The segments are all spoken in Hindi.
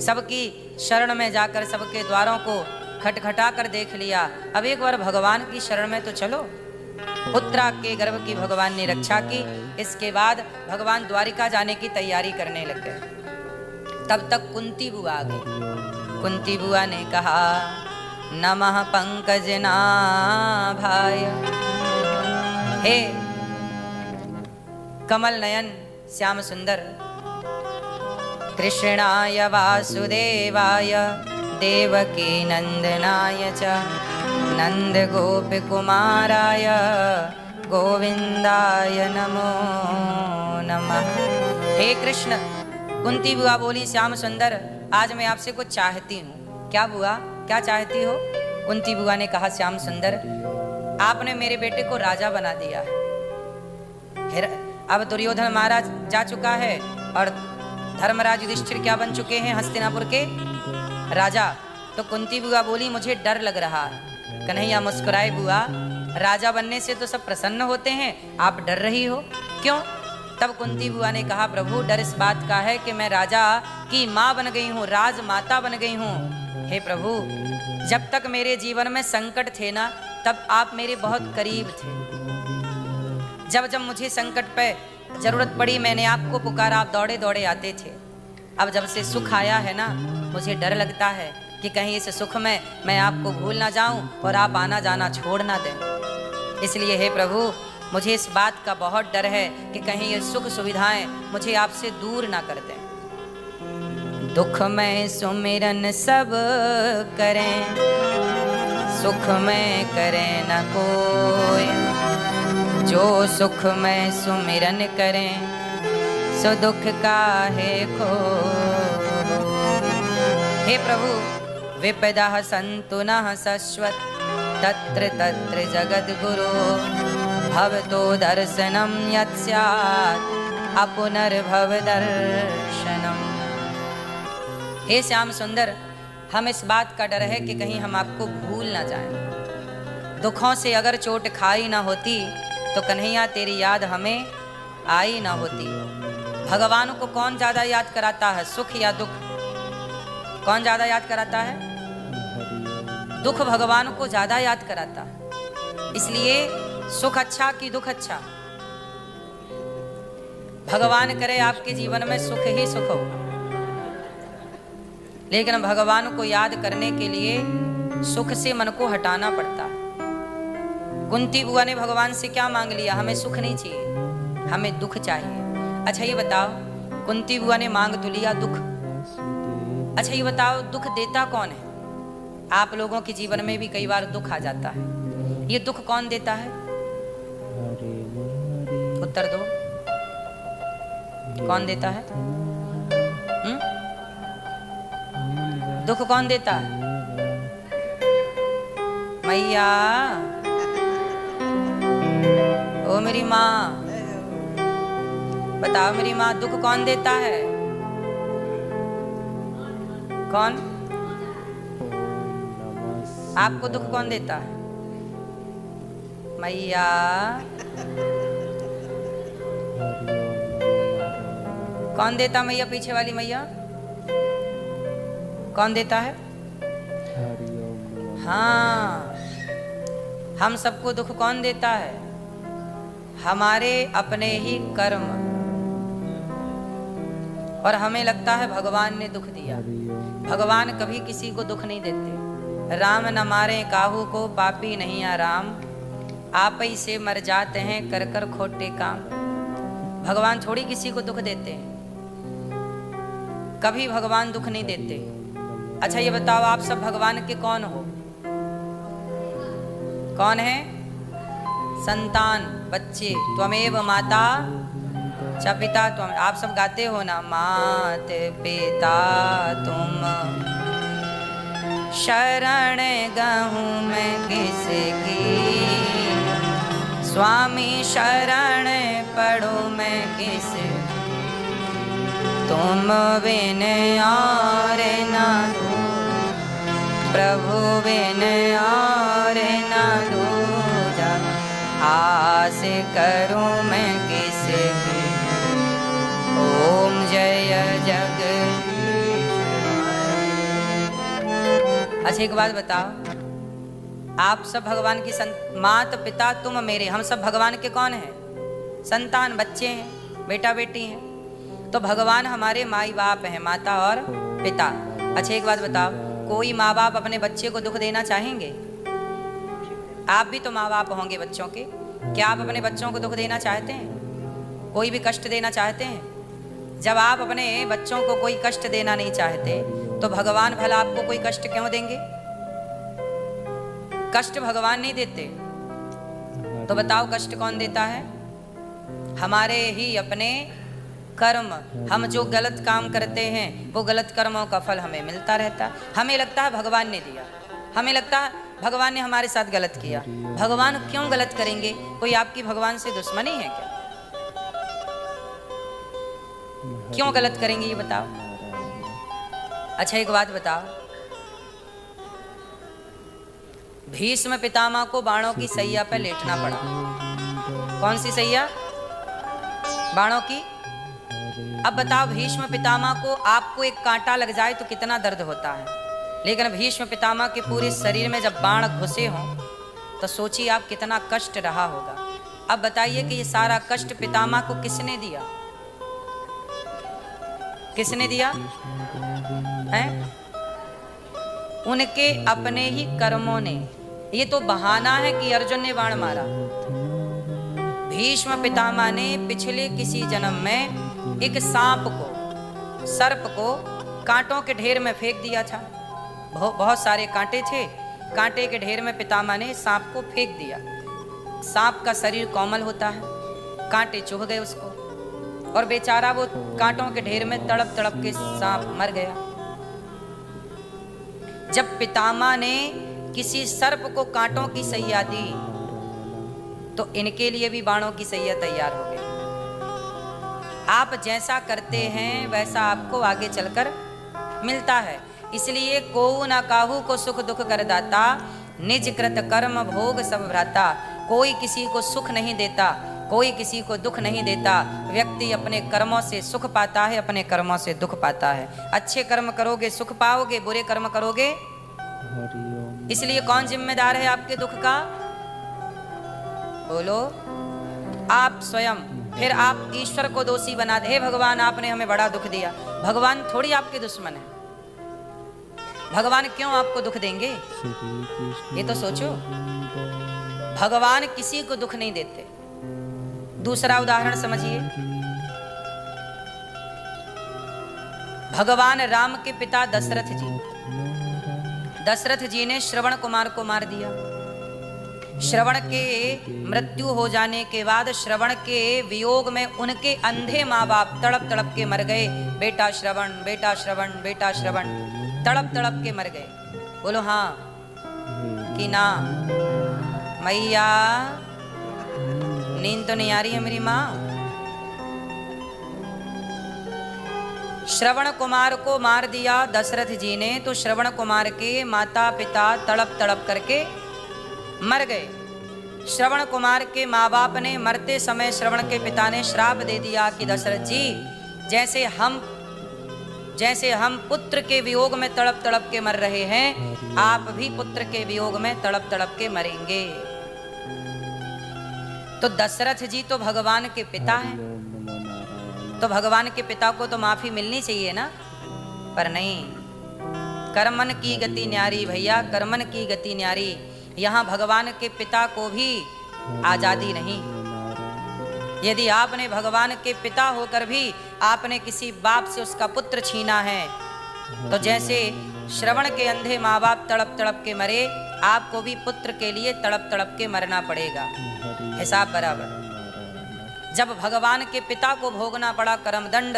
सबकी शरण में जाकर सबके द्वारों को खटखटा कर देख लिया। अब एक बार भगवान की शरण में तो चलो। उत्तरा के गर्भ की भगवान ने रक्षा की। इसके बाद भगवान द्वारिका जाने की तैयारी करने लग गए। तब तक कुंती बुआ आ गई। कुंती बुआ ने कहा, नमः पंकज नाभाय। हे कमल नयन श्याम सुंदर, कृष्णाय वासुदेवाय देवकी नंदनाय च नंद गोप कुमाराय गोविंदाय नमो नमः। हे कृष्ण, कुंती बुआ बोली, श्याम सुंदर आज मैं आपसे कुछ चाहती हूँ। क्या बुआ, क्या चाहती हो? कुंती बुआ ने कहा, श्याम सुंदर आपने मेरे बेटे को राजा बना दिया है। अब दुर्योधन महाराज जा चुका है और धर्मराज युधिष्ठिर क्या बन चुके हैं? हस्तिनापुर के राजा। तो कुंती बुआ बोली, मुझे डर लग रहा है। कन्हैया मुस्कुराए, बुआ राजा बनने से तो सब प्रसन्न होते हैं, आप डर रही हो क्यों? तब कुंती बुआ ने कहा, प्रभु डर इस बात का है कि मैं राजा की माँ बन गई हूँ, राजमाता बन गई हूँ। हे प्रभु, जब तक मेरे जीवन में संकट थे ना, तब आप मेरे बहुत करीब थे। जब जब मुझे संकट पे जरूरत पड़ी, मैंने आपको पुकारा, आप दौड़े दौड़े आते थे। अब जब से सुख आया है ना, मुझे डर लगता है कि कहीं इस सुख में मैं आपको भूल ना जाऊं और आप आना जाना छोड़ ना दें। इसलिए हे प्रभु, मुझे इस बात का बहुत डर है कि कहीं ये सुख सुविधाएं मुझे आपसे दूर ना कर दें। दुख में सुमिरन सब करें, सुख में करे न कोई। जो सुख में सुमिरन करें, सो दुख काहे को। हे प्रभु, विपदा सन्तु नः शश्वत् तत्र तत्र जगद्गुरो भवतो दर्शनं यत् स्यात् अपुनर्भव दर्शनम। हे श्याम सुंदर, हम इस बात का डर है कि कहीं हम आपको भूल ना जाएं। दुखों से अगर चोट खाई ना होती तो कन्हैया तेरी याद हमें आई ना होती। भगवान को कौन ज्यादा याद कराता है, सुख या दुख? कौन ज्यादा याद कराता है? दुख भगवान को ज्यादा याद कराता है। इसलिए सुख अच्छा कि दुख अच्छा? भगवान करे आपके जीवन में सुख ही सुख हो, लेकिन भगवान को याद करने के लिए सुख से मन को हटाना पड़ता है। कुंती बुआ ने भगवान से क्या मांग लिया? हमें सुख नहीं चाहिए, हमें दुख चाहिए। अच्छा ये बताओ, कुंती बुआ ने मांग तो लिया दुख। अच्छा ये बताओ, दुख देता कौन है? आप लोगों के जीवन में भी कई बार दुख आ जाता है। ये दुख कौन देता है? उत्तर दो, कौन देता है? दुख कौन देता है? मैया, ओ मेरी माँ, बताओ मेरी माँ, दुख कौन देता है? कौन? आपको दुख कौन देता है? मैया, कौन देता? मैया, पीछे वाली मैया, कौन देता है? हाँ, हम सबको दुख कौन देता है? हमारे अपने ही कर्म। और हमें लगता है भगवान ने दुख दिया। भगवान कभी किसी को दुख नहीं देते। राम न मारे काहू को, पापी नहीं आराम, आप ही से मर जाते हैं कर कर खोटे काम। भगवान थोड़ी किसी को दुख देते हैं, कभी भगवान दुख नहीं देते। अच्छा ये बताओ, आप सब भगवान के कौन हो? कौन है? संतान, बच्चे। त्वमेव माता च पिता त्वम। आप सब गाते हो ना, मात पिता तुम, शरण गहूँ मैं किसकी, स्वामी शरण पढ़ो मैं किस, तुम बिन और ना दो, प्रभु बिन और ना दूजा, आस करूं मैं किसकी। ओम जय जगदीश अच्छा एक बात बताओ, आप सब भगवान की माता पिता तुम मेरे, हम सब भगवान के कौन हैं? संतान, बच्चे हैं, बेटा बेटी हैं। तो भगवान हमारे माई बाप हैं, माता और पिता। अच्छा एक बात बताओ, कोई माँ बाप अपने बच्चे को दुख देना चाहेंगे? आप भी तो माँ बाप होंगे बच्चों के, क्या आप अपने बच्चों को दुख देना चाहते हैं? कोई भी कष्ट देना चाहते हैं? जब आप अपने बच्चों को कोई कष्ट देना नहीं चाहते तो भगवान भला आपको कोई कष्ट क्यों देंगे? कष्ट भगवान नहीं देते। तो बताओ कष्ट कौन देता है? हमारे ही अपने कर्म। हम जो गलत काम करते हैं वो गलत कर्मों का फल हमें मिलता रहता। हमें लगता है भगवान ने दिया, हमें लगता है भगवान ने हमारे साथ गलत किया। भगवान क्यों गलत करेंगे? कोई आपकी भगवान से दुश्मनी है क्या? क्यों गलत करेंगे ये बताओ। अच्छा एक बात बताओ, भीष्म पितामह को बाणों की सैया पर लेटना पड़ा। कौन सी सैया? बाणों की। अब बताओ भीष्म पितामह को, आपको एक कांटा लग जाए तो कितना दर्द होता है, लेकिन भीष्म पितामह के पूरे शरीर में जब बाण घुसे हों तो सोचिए आप कितना कष्ट रहा होगा। अब बताइए कि ये सारा कष्ट पितामह को किसने दिया? किसने दिया है? उनके अपने ही कर्मों ने। ये तो बहाना है कि अर्जुन ने बाण मारा। भीष्म पितामह ने पिछले किसी जन्म में एक सांप को, सर्प को कांटों के ढेर में फेंक दिया था। बहुत सारे कांटे थे, कांटे के ढेर में पितामह ने सांप को फेंक दिया। सांप का शरीर कोमल होता है, कांटे चुभ गए उसको और बेचारा वो कांटों के ढेर में तड़प तड़प के सांप मर गया। जब पितामह ने किसी सर्प को कांटों की सैया दी तो इनके लिए भी बाणों की सैया तैयार हो गई। आप जैसा करते हैं वैसा आपको आगे चलकर मिलता है। इसलिए कोऊ न काहू को सुख दुख कर दाता, निज कृत कर्म भोग सब भ्राता। कोई किसी को सुख नहीं देता, कोई किसी को दुख नहीं देता। व्यक्ति अपने कर्मों से सुख पाता है, अपने कर्मों से दुख पाता है। अच्छे कर्म करोगे सुख पाओगे, बुरे कर्म करोगे। इसलिए कौन जिम्मेदार है आपके दुख का? बोलो आप स्वयं। फिर आप ईश्वर को दोषी बना दे, हे भगवान आपने हमें बड़ा दुख दिया। भगवान थोड़ी आपके दुश्मन है, भगवान क्यों आपको दुख देंगे? ये तो सोचो, भगवान किसी को दुख नहीं देते। दूसरा उदाहरण समझिए, भगवान राम के पिता दशरथ जी, दशरथ जी ने श्रवण कुमार को मार दिया। श्रवण के मृत्यु हो जाने के बाद, श्रवण के वियोग में उनके अंधे माँ बाप तड़प तड़प के मर गए। बेटा श्रवण, बेटा श्रवण, बेटा श्रवण, तड़प तड़प के मर गए। बोलो हाँ कि ना? मैया नींद तो नहीं आ रही है मेरी माँ? श्रवण कुमार को मार दिया दशरथ जी ने, तो श्रवण कुमार के माता पिता तड़प तड़प करके मर गए। श्रवण कुमार के माँ बाप ने मरते समय श्रवण के पिता ने श्राप दे दिया कि दशरथ जी, जैसे हम पुत्र के वियोग में तड़प तड़प के मर रहे हैं, आप भी पुत्र के वियोग में तड़प तड़प के मरेंगे। तो दशरथ जी तो भगवान के पिता हैं, तो भगवान के पिता को तो माफी मिलनी चाहिए ना, पर नहीं। कर्मन की गति न्यारी भैया, कर्मन की गति न्यारी। यहाँ भगवान के पिता को भी आजादी नहीं। यदि आपने भगवान के पिता होकर भी आपने किसी बाप से उसका पुत्र छीना है, तो जैसे श्रवण के अंधे माँ बाप तड़प तड़प के मरे, आपको भी पुत्र के लिए तड़प तड़प के मरना पड़ेगा, हिसाब बराबर। जब भगवान के पिता को भोगना पड़ा कर्मदंड,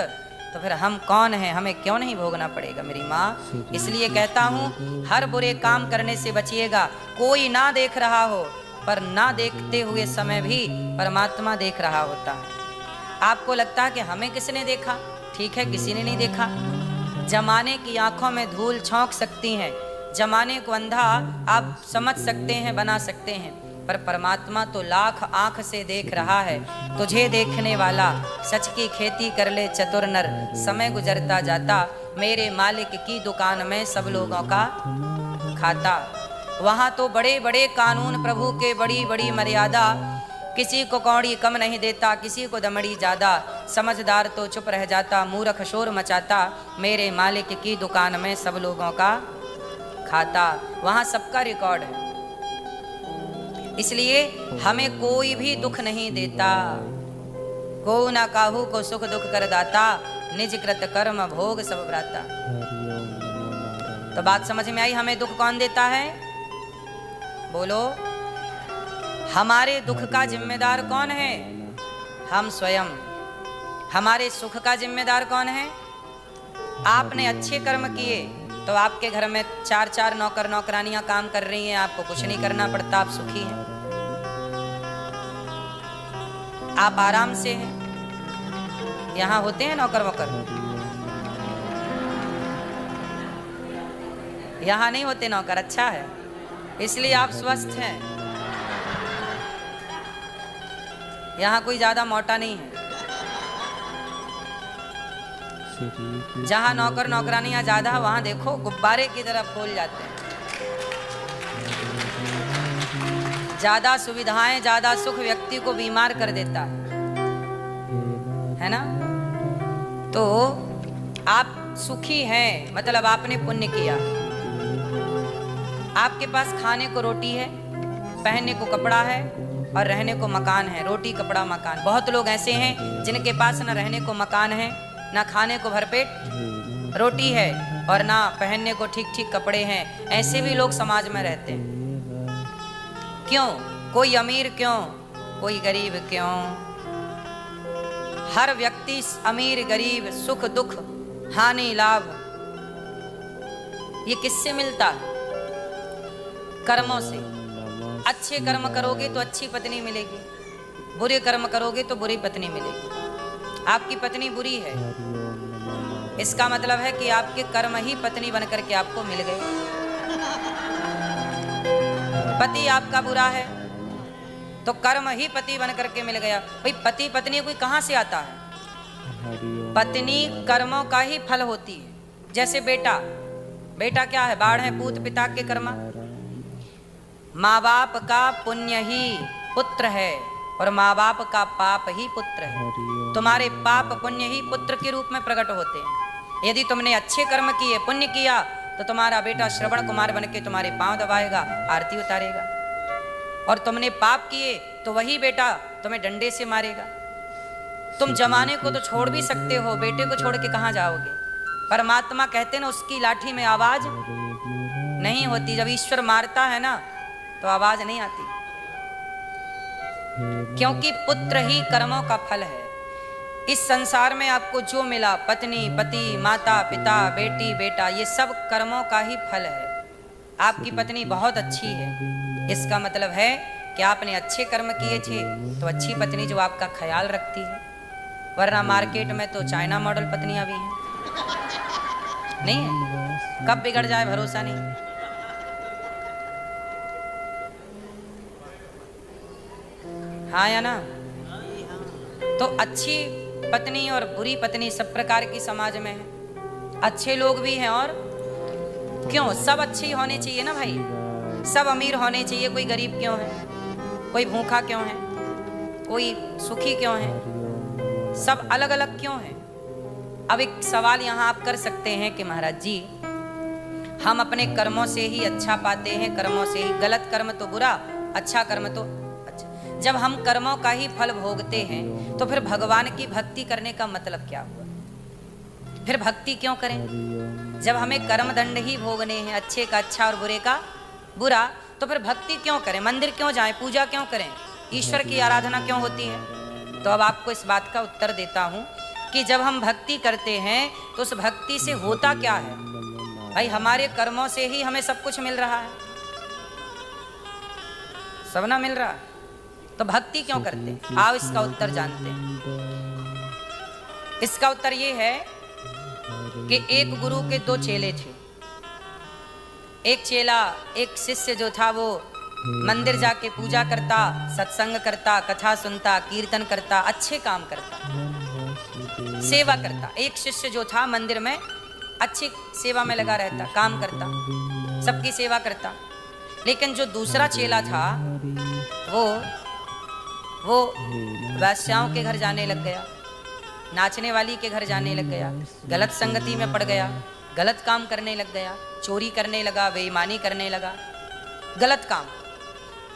तो फिर हम कौन हैं? हमें क्यों नहीं भोगना पड़ेगा मेरी माँ? इसलिए कहता हूँ, हर बुरे काम करने से बचिएगा। कोई ना देख रहा हो, पर ना देखते हुए समय भी परमात्मा देख रहा होता है। आपको लगता है कि हमें किसने देखा? ठीक है, किसी ने नहीं देखा। जमाने की आंखों में धूल झोंक सकती हैं, जमाने को अंधा आप समझ सकते हैं, बना सकते हैं, पर परमात्मा तो लाख आंख से देख रहा है। तुझे देखने वाला सच की खेती कर ले चतुर नर, समय गुजरता जाता मेरे मालिक की दुकान में सब लोगों का खाता। वहाँ तो बड़े बड़े कानून प्रभु के, बड़ी बड़ी मर्यादा, किसी को कौड़ी कम नहीं देता, किसी को दमड़ी ज़्यादा, समझदार तो चुप रह जाता, मूर्ख शोर मचाता, मेरे मालिक की दुकान में सब लोगों का खाता। वहाँ सबका रिकॉर्ड है, इसलिए हमें कोई भी दुख नहीं देता। को ना काहू को सुख दुख कर दाता, निज कृत कर्म भोग सब भ्राता। तो बात समझ में आई? हमें दुख कौन देता है? बोलो। हमारे दुख का जिम्मेदार कौन है? हम स्वयं। हमारे सुख का जिम्मेदार कौन है? आपने अच्छे कर्म किए तो आपके घर में 4-4 नौकर नौकरानियां काम कर रही हैं, आपको कुछ नहीं करना पड़ता, आप सुखी हैं, आप आराम से हैं। यहाँ होते हैं नौकर वोकर? यहाँ नहीं होते नौकर, अच्छा है, इसलिए आप स्वस्थ हैं। यहाँ कोई ज्यादा मोटा नहीं है। जहाँ नौकर नौकरानियां ज्यादा है वहां देखो गुब्बारे की तरह फूल जाते हैं। ज्यादा सुविधाएं, ज्यादा सुख व्यक्ति को बीमार कर देता है ना? तो आप सुखी हैं, मतलब आपने पुण्य किया। आपके पास खाने को रोटी है, पहनने को कपड़ा है और रहने को मकान है। रोटी कपड़ा मकान। बहुत लोग ऐसे हैं जिनके पास न रहने को मकान है, ना खाने को भरपेट रोटी है और ना पहनने को ठीक ठीक कपड़े हैं। ऐसे भी लोग समाज में रहते हैं। क्यों? कोई अमीर क्यों, कोई गरीब क्यों? हर व्यक्ति अमीर गरीब, सुख दुख, हानि लाभ, ये किससे मिलता है? कर्मों से। अच्छे कर्म करोगे तो अच्छी पत्नी मिलेगी, बुरे कर्म करोगे तो बुरी पत्नी मिलेगी। आपकी पत्नी बुरी है, इसका मतलब है कि आपके कर्म ही पत्नी बनकर के आपको मिल गए। पति आपका बुरा है तो कर्म ही पति बनकर के मिल गया। भाई पति पत्नी कोई कहां से आता है? पत्नी कर्मों का ही फल होती है। जैसे बेटा, बेटा क्या है? बाढ़ है पूत पिता के कर्मा। माँ बाप का पुण्य ही पुत्र है और माँ बाप का पाप ही पुत्र है। तुम्हारे पाप पुण्य ही पुत्र के रूप में प्रकट होते हैं। यदि तुमने अच्छे कर्म किए, पुण्य किया, तो तुम्हारा बेटा श्रवण कुमार बन के तुम्हारे पांव दबाएगा, आरती उतारेगा। और तुमने पाप किए तो वही बेटा तुम्हें डंडे से मारेगा। तुम जमाने को तो छोड़ भी सकते हो, बेटे को छोड़ के कहाँ जाओगे? परमात्मा कहते ना उसकी लाठी में आवाज नहीं होती। जब ईश्वर मारता है ना तो आवाज नहीं आती, क्योंकि पुत्र ही कर्मों का फल है। इस संसार में आपको जो मिला, पत्नी पति, माता पिता, बेटी बेटा, ये सब कर्मों का ही फल है। आपकी पत्नी बहुत अच्छी है, इसका मतलब है कि आपने अच्छे कर्म किए थे तो अच्छी पत्नी जो आपका ख्याल रखती है। वरना मार्केट में तो चाइना मॉडल पत्नियां भी हैं, नहीं है? कब बिगड़ जाए भरोसा नहीं। हाँ या ना? तो अच्छी पत्नी और बुरी पत्नी सब प्रकार की समाज में है। अच्छे लोग भी हैं और क्यों? सब अच्छे ही होने चाहिए ना भाई। सब अमीर होने चाहिए, कोई गरीब क्यों है? कोई भूखा क्यों है? कोई सुखी क्यों है? सब अलग अलग क्यों है? अब एक सवाल यहाँ आप कर सकते हैं कि महाराज जी, हम अपने कर्मों से ही अच्छा पाते हैं, कर्मों से ही, गलत कर्म तो बुरा, अच्छा कर्म तो अच्छा। जब हम कर्मों का ही फल भोगते हैं तो फिर भगवान की भक्ति करने का मतलब क्या हुआ? फिर भक्ति क्यों करें जब हमें कर्म दंड ही भोगने हैं, अच्छे का अच्छा और बुरे का बुरा? तो फिर भक्ति क्यों करें? मंदिर क्यों जाएं? पूजा क्यों करें? ईश्वर की आराधना क्यों होती है? तो अब आपको इस बात का उत्तर देता हूं कि जब हम भक्ति करते हैं तो उस भक्ति से होता क्या है? भाई हमारे कर्मों से ही हमें सब कुछ मिल रहा है, सब ना मिल रहा, तो भक्ति क्यों करते हैं? आओ इसका उत्तर जानते हैं। इसका उत्तर ये है कि एक गुरु के 2 चेले थे। एक चेला, एक शिष्य जो था वो मंदिर जाके पूजा करता, सत्संग करता, कथा सुनता, कीर्तन करता, अच्छे काम करता, सेवा करता। एक शिष्य जो था मंदिर में अच्छी सेवा में लगा रहता, काम करता। सबकी सेवा करता। लेकिन जो दूसरा चेला था वो वैश्याओं के घर जाने लग गया, नाचने वाली के घर जाने लग गया, गलत संगति में पड़ गया, गलत काम करने लग गया, चोरी करने लगा, बेईमानी करने लगा, गलत काम।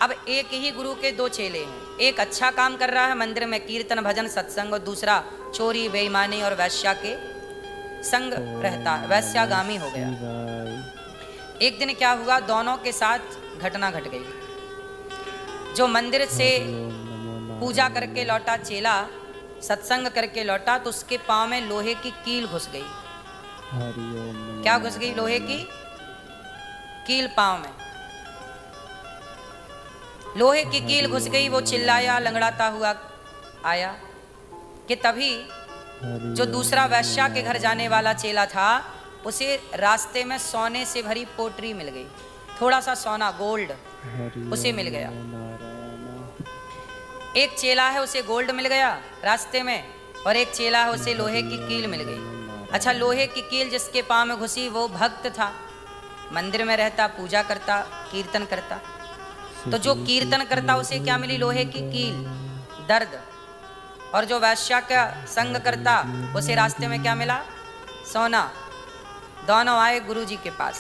अब एक ही गुरु के दो चेले हैं, एक अच्छा काम कर रहा है रहता है कीर्तन भजन सत्संग, और दूसरा चोरी बेईमानी और वैश्या के संग रहता है, वैश्यागामी हो गया। एक दिन क्या हुआ, दोनों के साथ घटना घट गई। जो मंदिर से पूजा करके लौटा चेला, सत्संग करके लौटा, तो उसके पांव में लोहे की कील घुस गई। क्या घुस गई? लोहे की कील पांव में, लोहे की कील घुस गई। वो चिल्लाया, लंगड़ाता हुआ आया कि तभी जो दूसरा वैश्या के घर जाने वाला चेला था, उसे रास्ते में सोने से भरी पोटरी मिल गई, थोड़ा सा सोना, गोल्ड उसे मिल गया। एक चेला है उसे गोल्ड मिल गया रास्ते में, और एक चेला है उसे लोहे की कील मिल गई। अच्छा, लोहे की कील जिसके पांव में घुसी वो भक्त था, मंदिर में रहता, पूजा करता, कीर्तन करता। तो जो कीर्तन करता उसे क्या मिली? लोहे की कील, दर्द। और जो वैश्या का संग करता उसे रास्ते में क्या मिला? सोना। दोनों आए गुरुजी के पास।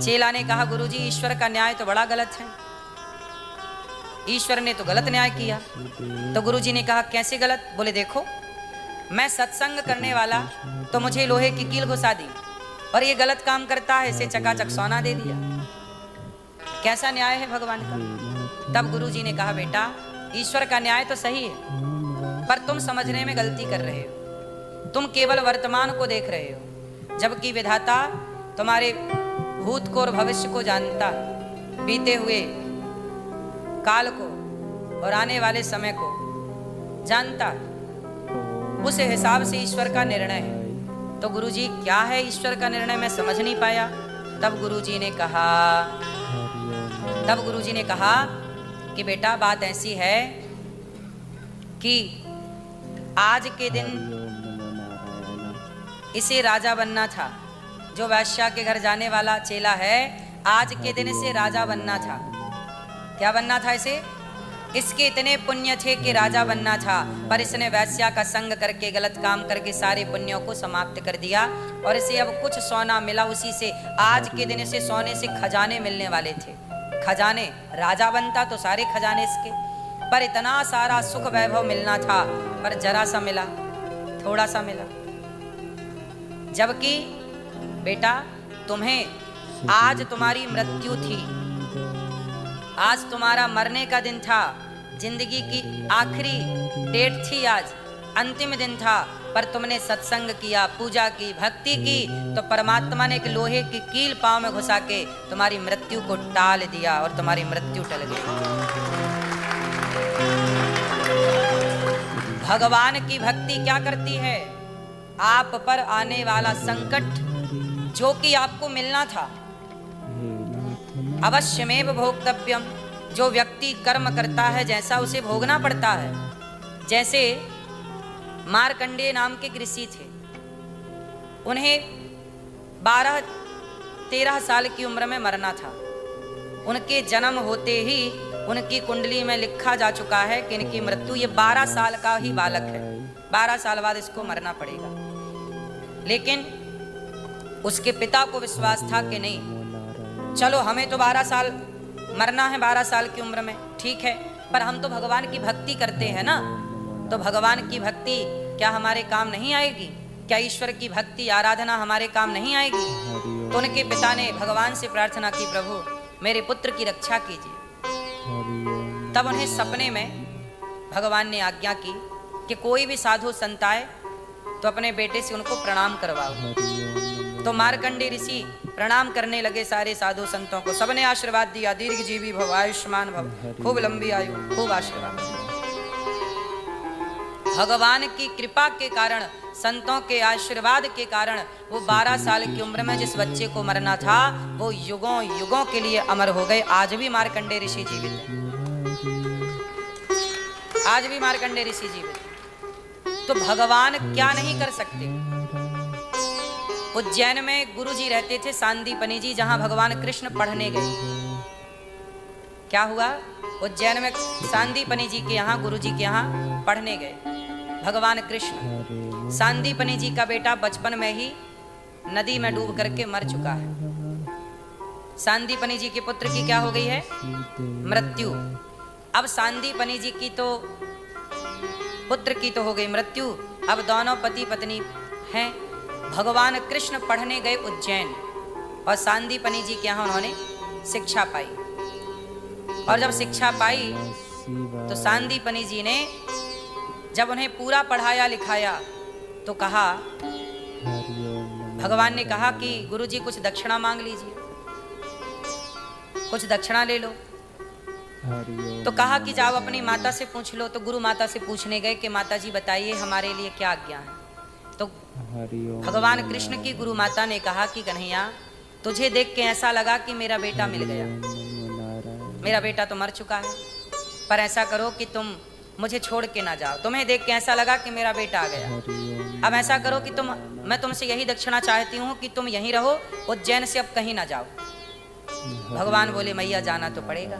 चेला ने कहा, गुरुजी ईश्वर का न्याय तो बड़ा गलत है, ईश्वर ने तो गलत न्याय किया। तो गुरुजी ने कहा, कैसे गलत? बोले देखो, मैं सत्संग करने वाला तो मुझे लोहे की कील घुसा दी, और ये गलत काम करता है, इसे चकाचक सोना दे दिया। कैसा न्याय है भगवान का? तब गुरुजी ने कहा, बेटा ईश्वर का न्याय तो सही है, पर तुम समझने में गलती कर रहे हो। तुम केवल वर्तमान को देख रहे हो, जबकि विधाता तुम्हारे भूत को और भविष्य को जानता, बीते हुए काल को और आने वाले समय को जानता। उस हिसाब से ईश्वर का निर्णय है। तो गुरुजी, क्या है ईश्वर का निर्णय? मैं समझ नहीं पाया। तब गुरुजी ने कहा कि बेटा बात ऐसी है कि आज के दिन इसे राजा बनना था। जो वैश्या के घर जाने वाला चेला है, आज के दिन इसे राजा बनना था। क्या बनना था इसे? इसके इतने पुण्य थे कि राजा बनना था, पर इसने वैश्या का संग करके, गलत काम करके सारे पुण्यों को समाप्त कर दिया, और इसे अब कुछ सोना मिला उसी से। आज के दिन इसे सोने से खजाने मिलने वाले थे, खजाने। राजा बनता तो सारे खजाने इसके, पर इतना सारा सुख वैभव मिलना था, पर जरा सा मिला, थोड़ा सा मिला। जबकि बेटा तुम्हें आज तुम्हारी मृत्यु थी, आज तुम्हारा मरने का दिन था, जिंदगी की आखिरी डेट थी, आज अंतिम दिन था, पर तुमने सत्संग किया, पूजा की, भक्ति की, तो परमात्मा ने एक लोहे की कील पांव में घुसा के तुम्हारी मृत्यु को टाल दिया, और तुम्हारी मृत्यु टल गई। भगवान की भक्ति क्या करती है? आप पर आने वाला संकट जो कि आपको मिलना था, अवश्यमेव भोक्तव्यम, जो व्यक्ति कर्म करता है जैसा उसे भोगना पड़ता है। जैसे मार्कंडेय नाम के ऋषि थे, उन्हें 12-13 साल की उम्र में मरना था। उनके जन्म होते ही उनकी कुंडली में लिखा जा चुका है कि इनकी मृत्यु, ये 12 साल का ही बालक है, 12 साल बाद इसको मरना पड़ेगा। लेकिन उसके पिता को विश्वास था कि नहीं, चलो हमें तो 12 साल मरना है, 12 साल की उम्र में, ठीक है, पर हम तो भगवान की भक्ति करते हैं ना, तो भगवान की भक्ति क्या हमारे काम नहीं आएगी? क्या ईश्वर की भक्ति आराधना हमारे काम नहीं आएगी? तो उनके पिता ने भगवान से प्रार्थना की, प्रभु मेरे पुत्र की रक्षा कीजिए। तब उन्हें सपने में भगवान ने आज्ञा की कि कोई भी साधु संत आए तो अपने बेटे से उनको प्रणाम करवाओ। तो मार्कंडेय ऋषि प्रणाम करने लगे सारे साधु संतों को, सबने आशीर्वाद दिया, दीर्घ जीवी भव, आयुष्मान भव, खूब लंबी आयु, खूब आशीर्वाद। भगवान की कृपा के कारण, संतों के आशीर्वाद के कारण वो 12 साल की उम्र में जिस बच्चे को मरना था वो युगों युगों के लिए अमर हो गए। आज भी मार्कंडेय ऋषि जीवित है, आज भी मार्कंडेय ऋषि जीवित है। तो भगवान क्या नहीं कर सकते? उज्जैन में गुरुजी रहते थे सांदीपनी जी, जहां भगवान कृष्ण पढ़ने गए। क्या हुआ? उज्जैन में सांदीपनी जी के यहाँ, गुरुजी के यहाँ पढ़ने गए भगवान कृष्ण। सांदीपनी जी का बेटा बचपन में ही नदी में डूब करके मर चुका है। सांदीपनी जी के पुत्र की क्या हो गई है? मृत्यु। अब सांदीपनी जी की तो पुत्र की तो हो गई मृत्यु, अब दोनों पति पत्नी हैं। भगवान कृष्ण पढ़ने गए उज्जैन और सांदीपनी जी के यहाँ उन्होंने शिक्षा पाई। और जब शिक्षा पाई तो सांदीपनी जी ने जब उन्हें पूरा पढ़ाया लिखाया तो कहा, भगवान ने कहा कि गुरुजी कुछ दक्षिणा मांग लीजिए, कुछ दक्षिणा ले लो। तो कहा कि जाओ अपनी माता से पूछ लो। तो गुरु माता से पूछने गए कि माता जी बताइए हमारे लिए क्या आज्ञा है। तो भगवान कृष्ण की गुरु माता ने कहा कि कन्हैया, तुझे देख के ऐसा लगा कि मेरा बेटा मिल गया, मेरा बेटा तो मर चुका है, पर ऐसा करो कि तुम मुझे छोड़ के ना जाओ। तुम्हें देख के ऐसा लगा कि मेरा बेटा आ गया, अब ऐसा करो कि मैं तुमसे यही दक्षिणा चाहती हूँ कि तुम यहीं रहो, उज्जैन से अब कहीं ना जाओ। भगवान बोले मैया जाना तो पड़ेगा।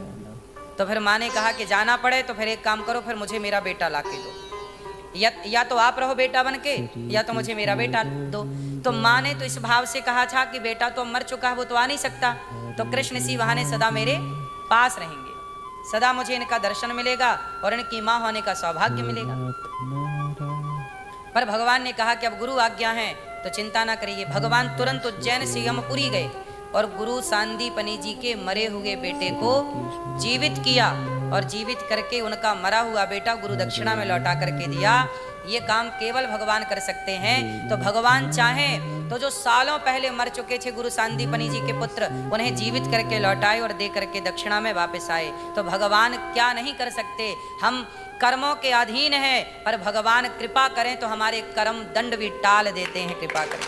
तो फिर माँ ने कहा कि जाना पड़े तो फिर एक काम करो, फिर मुझे मेरा बेटा ला के दो, या तो आप रहो बेटा बन के, या तो मुझे मेरा बेटा दो। तो माँ ने तो इस भाव से कहा था कि बेटा तो मर चुका है, वो तो आ नहीं सकता, तो कृष्ण इसी बहाने सदा मेरे पास रहेंगे, सदा मुझे इनका दर्शन मिलेगा और इनकी माँ होने का सौभाग्य मिलेगा। पर भगवान ने कहा कि अब गुरु आज्ञा है तो चिंता ना करिए। भगवान तुरंत उज्जैन से यमपुरी गए और गुरु सांदीपनी जी के मरे हुए बेटे को जीवित किया और जीवित करके उनका मरा हुआ बेटा गुरु दक्षिणा में लौटा करके दिया। ये काम केवल भगवान कर सकते हैं। तो भगवान चाहें तो जो सालों पहले मर चुके थे गुरु सांदीपनी जी के पुत्र, उन्हें जीवित करके लौटाए और दे करके दक्षिणा में वापस आए। तो भगवान क्या नहीं कर सकते। हम कर्मों के अधीन हैं, पर भगवान कृपा करें तो हमारे कर्म दंड भी टाल देते हैं, कृपा करें।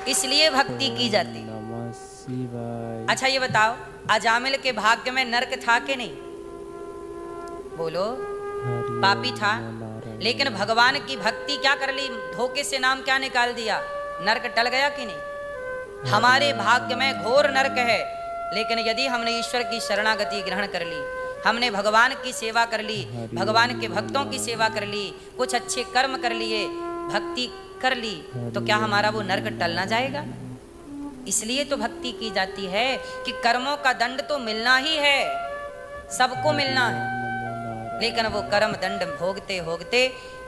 इसलिए भक्ति की जाती। अच्छा ये बताओ, अजामिल के भाग्य में नरक था कि नहीं? बोलो, पापी था, लेकिन भगवान की भक्ति क्या कर ली, धोखे से नाम क्या निकाल दिया, नरक टल गया कि नहीं? हमारे भाग्य में घोर नरक है, लेकिन यदि हमने ईश्वर की शरणागति ग्रहण कर ली, हमने भगवान की सेवा कर ली, भगवान के भक्तों की सेवा कर ली, कुछ अच्छे कर्म कर लिए, भक्ति कर ली, तो क्या हमारा वो नरक टल ना जाएगा? इसलिए तो भक्ति की जाती है कि कर्मों का दंड तो मिलना ही है, सबको मिलना है, लेकिन वो कर्म दंड भोगते भोगते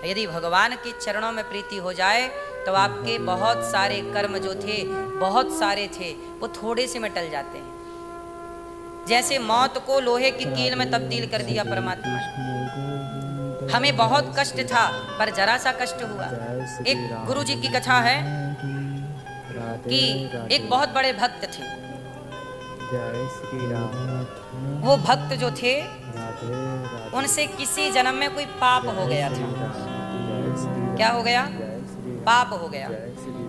यदि भगवान के चरणों में प्रीति हो जाए तो आपके बहुत सारे कर्म जो थे, बहुत सारे थे, वो थोड़े से में टल जाते हैं। जैसे मौत को लोहे की कील में तब्दील कर दिया परमात्मा ने। हमें बहुत कष्ट था पर जरा सा कष्ट हुआ। एक गुरुजी की कथा है कि एक बहुत बड़े भक्त थे। वो भक्त जो थे उनसे किसी जन्म में कोई पाप हो गया था। क्या हो गया? पाप हो गया।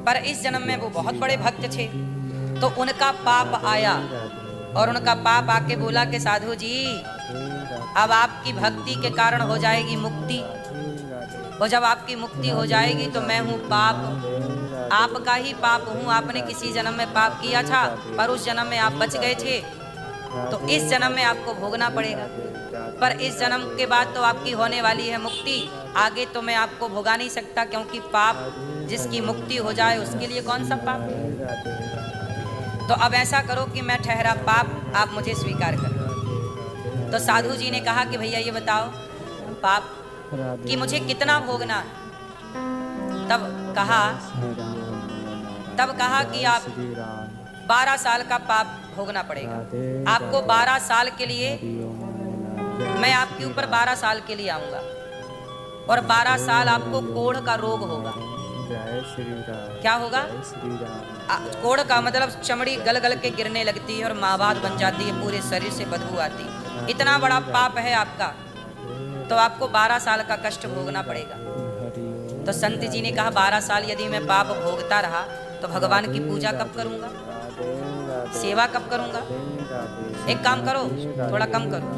पर इस जन्म में वो बहुत बड़े भक्त थे, तो उनका पाप आया और उनका पाप आके बोला कि साधु जी अब आपकी भक्ति के कारण हो जाएगी मुक्ति, और जब आपकी मुक्ति हो जाएगी तो मैं हूँ पाप, आपका ही पाप हूँ। आपने किसी जन्म में पाप किया था पर उस जन्म में आप बच गए थे, तो इस जन्म में आपको भोगना पड़ेगा। पर इस जन्म के बाद तो आपकी होने वाली है मुक्ति, आगे तो मैं आपको भोगा नहीं सकता, क्योंकि पाप जिसकी मुक्ति हो जाए उसके लिए कौन सा पाप। तो अब ऐसा करो कि मैं ठहरा पाप, आप मुझे स्वीकार करो। तो साधु जी ने कहा कि भैया ये बताओ पाप कि मुझे कितना भोगना है। तब कहा कि आप 12 साल का पाप भोगना पड़ेगा आपको। 12 साल के लिए मैं आपके ऊपर 12 साल के लिए आऊंगा और 12 साल आपको कोढ़ का रोग होगा। क्या होगा? कोढ़ का मतलब चमड़ी गल गल के गिरने लगती है और माबाद बन जाती है, पूरे शरीर से बदबू आती है। इतना बड़ा पाप है आपका, तो आपको 12 साल का कष्ट भोगना पड़ेगा। तो संत जी ने कहा 12 साल यदि मैं पाप भोगता रहा तो भगवान की पूजा कब करूंगा, सेवा कब करूंगा? एक काम करो, थोड़ा कम करो।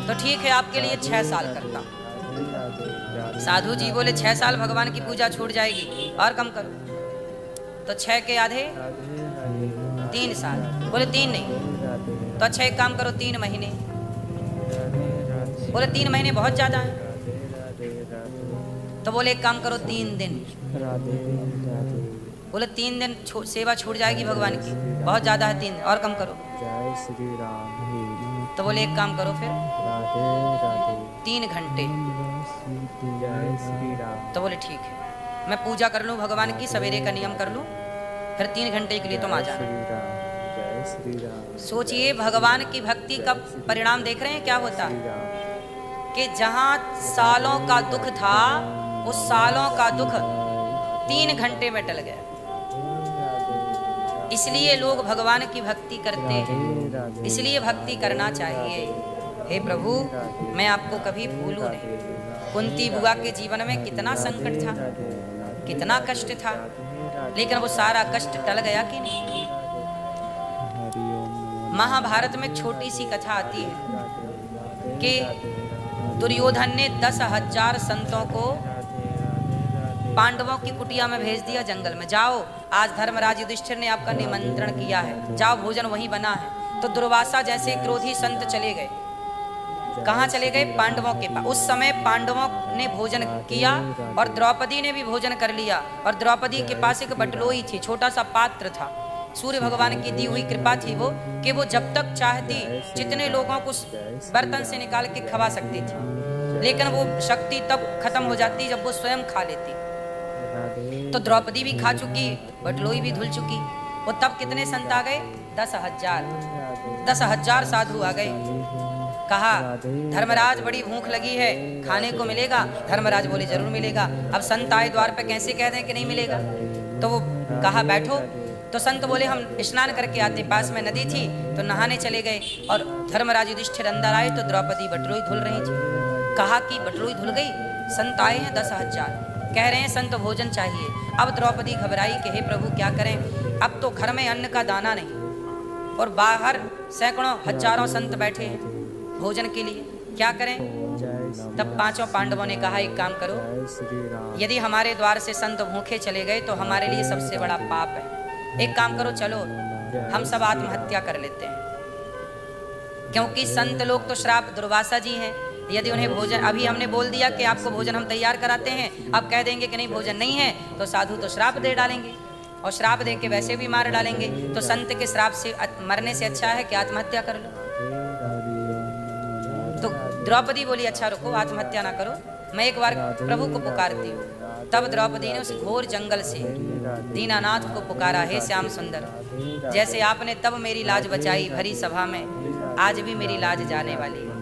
तो ठीक है आपके लिए 6 साल करता हूं। साधु जी बोले 6 साल भगवान की पूजा छूट जाएगी, और कम करो। तो 6 के आधे 3 साल। बोले 3 नहीं, तो अच्छा एक काम करो 3 महीने। बोले 3 महीने बहुत ज्यादा है। तो बोले एक काम करो 3 दिन। बोले 3 दिन सेवा छूट जाएगी भगवान की, बहुत ज्यादा है 3, और कम करो। जय श्री राम। तो बोले एक काम करो फिर 3 घंटे। जय श्री राम। तो बोले ठीक है, मैं पूजा कर लूँ भगवान की, सवेरे का नियम कर लूँ, फिर 3 घंटे के लिए तुम आ जाना। जय श्री राम। सोचिए भगवान की भक्ति का परिणाम देख रहे हैं क्या होता है, कि जहाँ सालों का दुख था, उस सालों का दुख 3 घंटे में टल गया। इसलिए लोग भगवान की भक्ति करते हैं, इसलिए भक्ति करना चाहिए। हे प्रभु, मैं आपको कभी भूलूं नहीं। कुंती बुआ के जीवन में कितना संकट था, कितना कष्ट था, लेकिन वो सारा कष्ट टल गया कि नहीं। महाभारत में छोटी सी कथा आती है कि दुर्योधन ने 10,000 संतों को पांडवों की कुटिया में भेज दिया जंगल में। जाओ, आज धर्मराज युधिष्ठिर ने आपका निमंत्रण किया है, जाओ भोजन वहीं बना है। तो दुर्वासा जैसे क्रोधी संत चले गए। कहाँ चले गए? पांडवों के पास। उस समय पांडवों ने भोजन किया और द्रौपदी ने भी भोजन कर लिया। और द्रौपदी के पास एक बटलोई थी, छोटा सा पात्र था। सूर्य भगवान की दी हुई कृपा थी वो, कि वो जब तक चाहती जितने लोगों को बर्तन से निकाल के खवा सकती थी, लेकिन वो शक्ति तब खत्म हो जाती जब वो स्वयं खा लेती। तो द्रौपदी भी खा चुकी, बटलोई भी धुल चुकी। वो तब कितने संत आ गए? 10,000 साधु आ गए। कहा, धर्मराज बड़ी भूख लगी है, खाने को मिलेगा? धर्मराज बोले जरूर मिलेगा। अब संत आए द्वार पे, कैसे कह दें कि नहीं मिलेगा? तो वो कहा बैठो। तो संत बोले हम स्नान करके आते, पास में नदी थी तो नहाने चले गए। और धर्मराज युधिष्ठिर अंदर आए तो द्रौपदी बटलोई धुल रही थी। कहा कि बटलोई धुल गई, संत आए हैं 10,000, कह रहे हैं संत भोजन चाहिए। अब द्रौपदी घबराई कि हे प्रभु क्या करें, अब तो घर में अन्न का दाना नहीं और बाहर सैकड़ों हजारों संत बैठे हैं भोजन के लिए, क्या करें? तब 5 पांडवों ने कहा एक काम करो, यदि हमारे द्वार से संत भूखे चले गए तो हमारे लिए सबसे बड़ा पाप है। एक काम करो, चलो हम सब आत्महत्या कर लेते हैं, क्योंकि संत लोग तो श्राप, दुर्वासा जी हैं, यदि उन्हें भोजन, अभी हमने बोल दिया कि आपको भोजन हम तैयार कराते हैं, अब कह देंगे कि नहीं भोजन नहीं है, तो साधु तो श्राप दे डालेंगे और श्राप दे के वैसे भी मार डालेंगे। तो संत के श्राप से मरने से अच्छा है कि आत्महत्या कर लो। तो द्रौपदी बोली अच्छा रुको, आत्महत्या ना करो, मैं एक बार प्रभु को पुकारती हूँ। तब द्रौपदी ने उस घोर जंगल से दीनानाथ को पुकारा, हे श्याम सुंदर, जैसे आपने तब मेरी लाज बचाई भरी सभा में, आज भी मेरी लाज जाने वाली है।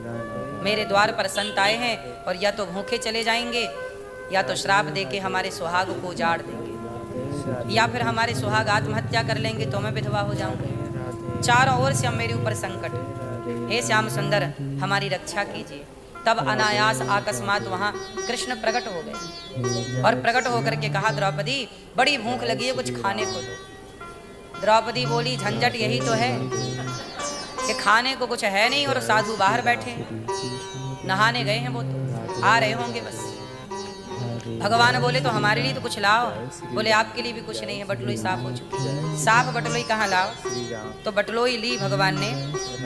मेरे द्वार पर संत आए हैं और या तो भूखे चले जाएंगे या तो श्राप देके हमारे सुहाग को उजाड़ देंगे, या फिर हमारे सुहाग आत्महत्या कर लेंगे तो मैं विधवा हो जाऊंगी। चारों ओर से अब मेरे ऊपर संकट, हे श्याम सुंदर हमारी रक्षा कीजिए। तब अनायास अकस्मात वहाँ कृष्ण प्रकट हो गए और प्रकट होकर के कहा, द्रौपदी बड़ी भूख लगी है, कुछ खाने को दो। द्रौपदी बोली झंझट यही तो है कि खाने को कुछ है नहीं और साधु बाहर बैठे हैं, नहाने गए हैं, वो तो आ रहे होंगे बस। भगवान बोले तो हमारे लिए तो कुछ लाओ। बोले आपके लिए भी कुछ नहीं है, बटलोई साफ हो चुकी है। साफ बटलोई कहाँ लाओ? तो बटलोई ली भगवान ने,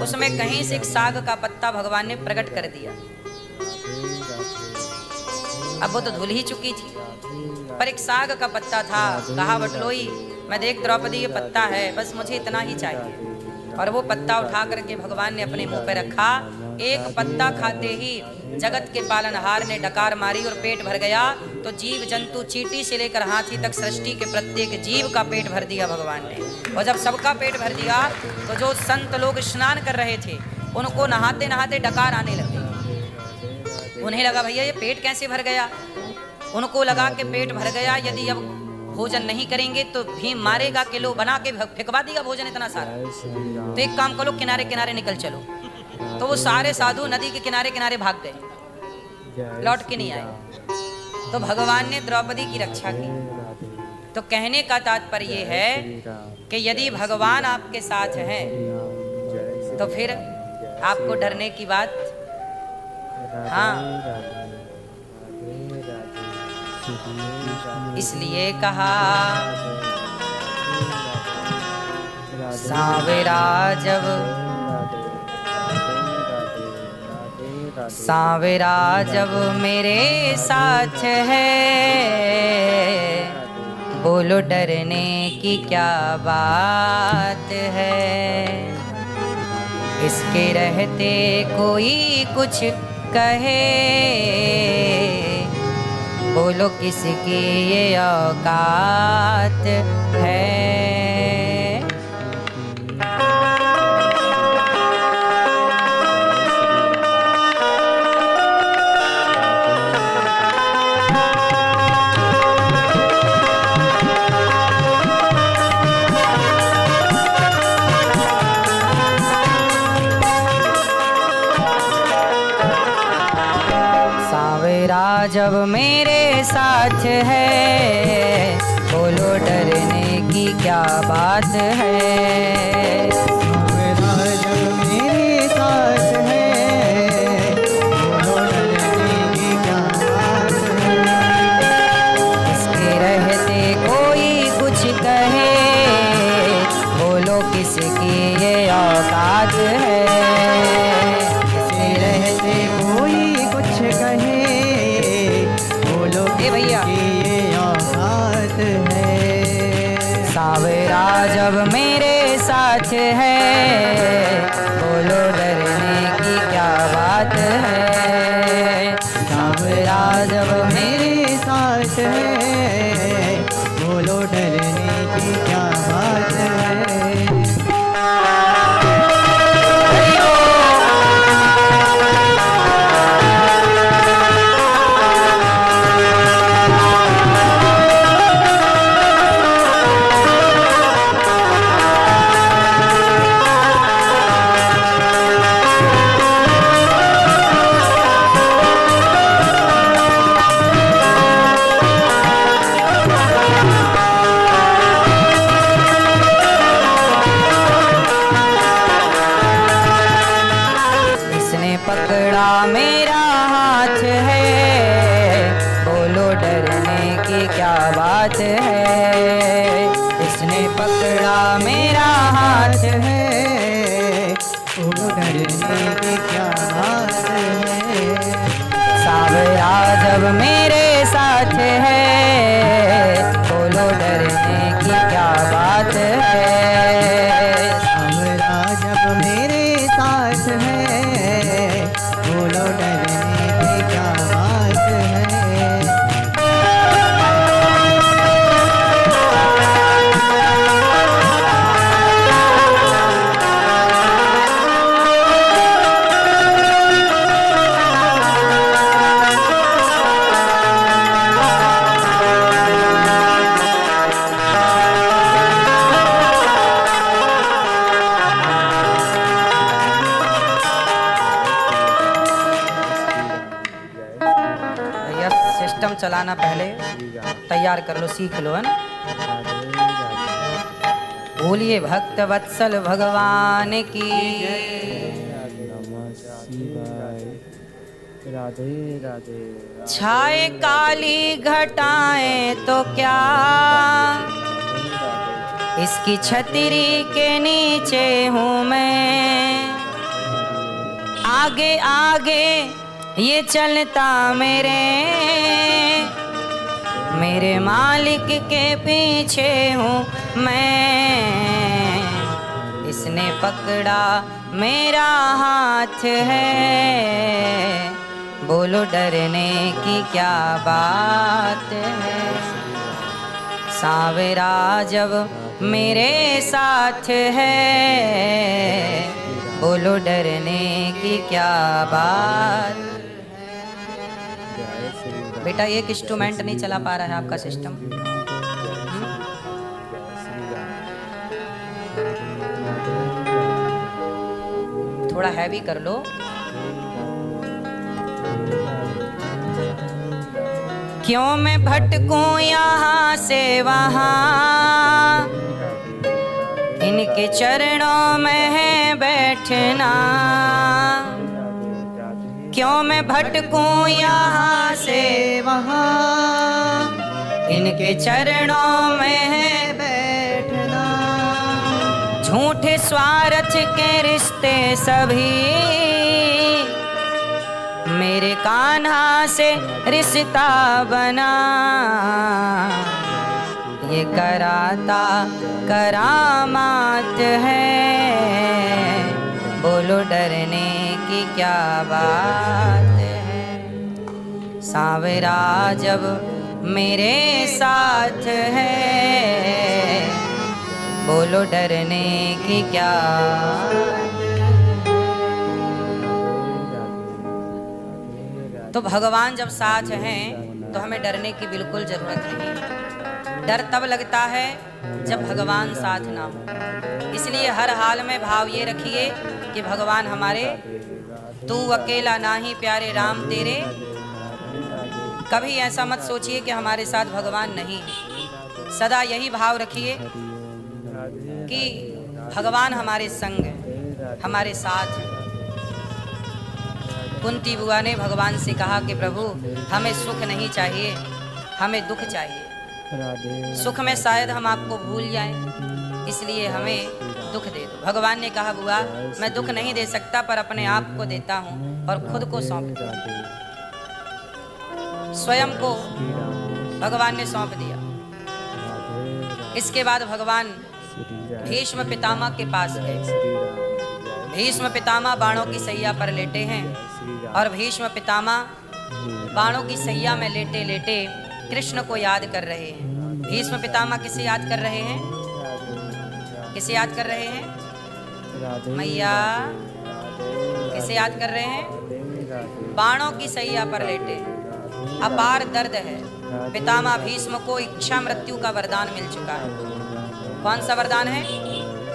उसमें कहीं से एक साग का पत्ता भगवान ने प्रकट कर दिया। अब वो तो धुल ही चुकी थी, पर एक साग का पत्ता था। कहा बटलोई मैं देख द्रौपदी ये पत्ता है, बस मुझे इतना ही चाहिए। और वो पत्ता उठा करके भगवान ने अपने मुंह पे रखा। एक पत्ता खाते ही जगत के पालनहार ने डकार मारी और पेट भर गया। तो जीव जंतु चींटी से लेकर हाथी तक सृष्टि के प्रत्येक जीव का पेट भर दिया भगवान ने। और जब सबका पेट भर दिया तो जो संत लोग स्नान कर रहे थे उनको नहाते नहाते डकार आने लगे। उन्हें लगा भैया ये पेट कैसे भर गया, उनको लगा कि पेट भर गया, यदि अब भोजन नहीं करेंगे तो भीम मारेगा, किलो बना के फेंकवा दिया भोजन इतना सारा। तो एक काम करो, किनारे किनारे निकल चलो। तो वो सारे साधु नदी के किनारे किनारे भाग गए, लौट के नहीं आए। तो भगवान ने द्रौपदी की रक्षा की। तो कहने का तात्पर्य ये है कि यदि भगवान आपके साथ हैं तो फिर आपको डरने की बात, हाँ इसलिए कहा सांवरा जब सांवरा जब मेरे साथ है, बोलो डरने की क्या बात है। इसके रहते कोई कुछ कहे, बोलो किसकी ये औकात है। जब मेरे साथ है, बोलो डरने की क्या बात है। सांवरा जब मेरे साथ है, बोलो डरने की क्या बात है। इसके रहते कोई कुछ कहे, बोलो किसकी ये औकात है। इसके रहते कोई कुछ कहे, भैया ये औकात है। सांवरा जब मेरे साथ है, बोलो डरने की क्या बात है। सांवरा जब मेरे साथ है, बोलो डरने की क्या बात है। पकड़ा मेरा हाथ है, बोलो डरने की क्या बात है। इसने पकड़ा मेरा हाथ है, बोलो डरने की क्या बात है। सांवरा जब मेरे साथ है, बोलो डरने की क्या बात है। सांवरा जब मेरे साथ है, बोलो डरने की क्या बात है। सिस्टम चलाना पहले तैयार कर लो, सीख लो, है ना। बोलिए भक्त वत्सल भगवान की। नमः शिवाय। राधे राधे। छाए काली घटाएं तो क्या, इसकी छतरी के नीचे हूँ मैं। आगे आगे ये चलता मेरे मालिक के पीछे हूँ मैं। इसने पकड़ा मेरा हाथ है, बोलो डरने की क्या बात है। सांवरा जब मेरे साथ है, बोलो डरने की क्या बात। बेटा एक इंस्ट्रूमेंट नहीं चला पा रहा है आपका सिस्टम। थोड़ा हैवी कर लो। क्यों मैं भटकूं यहाँ से वहाँ, इनके चरणों में है बैठना। क्यों मैं भटकूं यहाँ से वहाँ, इनके चरणों में है बैठना, झूठे स्वार्थ के रिश्ते सभी, मेरे कान्हा से रिश्ता बना, ये कराता करामात है, बोलो डरने की क्या बात है। सांवरा जब मेरे साथ है, बोलो डरने की क्या। तो भगवान जब साथ हैं तो हमें डरने की बिल्कुल जरूरत नहीं। डर तब लगता है जब भगवान साथ ना हो। इसलिए हर हाल में भाव ये रखिए कि भगवान हमारे, तू अकेला ना ही प्यारे राम तेरे। कभी ऐसा मत सोचिए कि हमारे साथ भगवान नहीं। सदा यही भाव रखिए कि भगवान हमारे संग है, हमारे साथ है। कुंती बुआ ने भगवान से कहा कि प्रभु हमें सुख नहीं चाहिए, हमें दुख चाहिए। सुख में शायद हम आपको भूल जाएं, इसलिए हमें दुख दे दो। भगवान ने कहा बुआ मैं दुख नहीं दे सकता, पर अपने आप को देता हूँ और खुद को सौंप दिया। स्वयं को भगवान ने सौंप दिया। इसके बाद भगवान भीष्म पितामह के पास गए। भीष्म पितामह बाणों की सैया पर लेटे हैं और भीष्म पितामह बाणों की सैया में लेटे लेटे कृष्ण को याद कर रहे हैं। भीष्म पितामह किसे याद कर रहे हैं? किसे याद कर रहे हैं? मैया किसे याद कर रहे हैं? बाणों की सैया पर लेटे। अपार दर्द है। पितामह भीष्म को इच्छा मृत्यु का वरदान मिल चुका है। कौन सा वरदान है?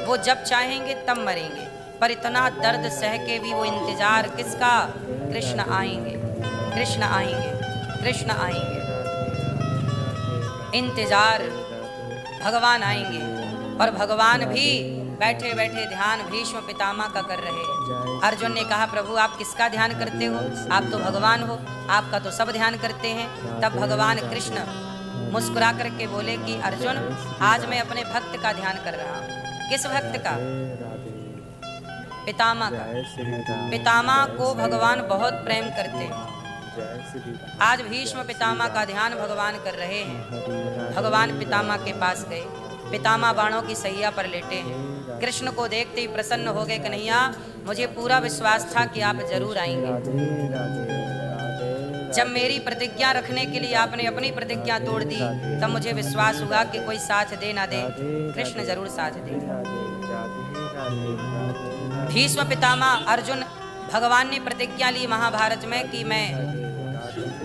वो जब चाहेंगे तब मरेंगे, पर इतना दर्द सह के भी वो इंतजार किसका? कृष्ण आएंगे, कृष्ण आएंगे, कृष्ण आएंगे। इंतजार, भगवान आएंगे। और भगवान भी बैठे बैठे ध्यान भीष्म पितामह का कर रहे हैं। अर्जुन ने कहा प्रभु आप किसका ध्यान करते हो? आप तो भगवान हो, आपका तो सब ध्यान करते हैं। तब भगवान कृष्ण मुस्कुरा करके बोले कि अर्जुन आज मैं अपने भक्त का ध्यान कर रहा हूँ। किस भक्त का? पितामह का। पितामह को भगवान बहुत प्रेम करते हैं। आज भीष्म पितामह का ध्यान भगवान कर रहे हैं। भगवान पितामह के पास गए। पितामह बाणों की सैया पर लेटे हैं। कृष्ण को देखते ही प्रसन्न हो गए। कन्हैया मुझे पूरा विश्वास था कि आप जरूर आएंगे। जब मेरी प्रतिज्ञा रखने के लिए आपने अपनी प्रतिज्ञा तोड़ दी तब मुझे विश्वास हुआ कि कोई साथ दे ना दे, कृष्ण जरूर साथ देंगे। भीष्म पितामह अर्जुन, भगवान ने प्रतिज्ञा ली महाभारत में कि मैं,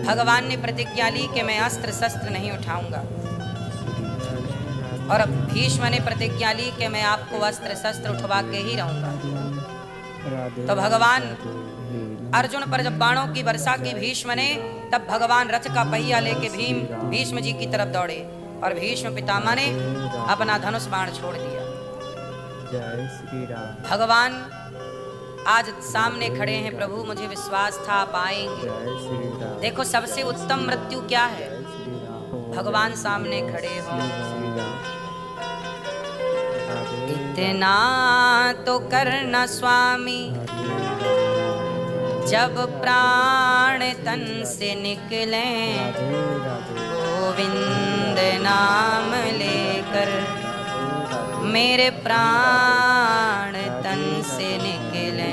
भगवान ने प्रतिज्ञा ली कि मैं अस्त्र शस्त्र नहीं उठाऊंगा। और अब भीष्म ने प्रतिज्ञा ली कि मैं आपको अस्त्र शस्त्र उठवा के ही रहूंगा। तो भगवान अर्जुन पर जब बाणों की वर्षा की भीष्म ने, तब भगवान रथ का पहिया लेके भीष्म जी की तरफ दौड़े और भीष्म पितामह ने अपना धनुष बाण छोड़ दिया। जय श्री राम। भगवान आज सामने खड़े हैं। प्रभु मुझे विश्वास था आप आएंगे। जय श्री राम। देखो सबसे उत्तम मृत्यु क्या है? भगवान सामने खड़े हो। इतना तो करना स्वामी जब प्राण तन से निकले, गोविंद नाम लेकर मेरे प्राण तन से निकले।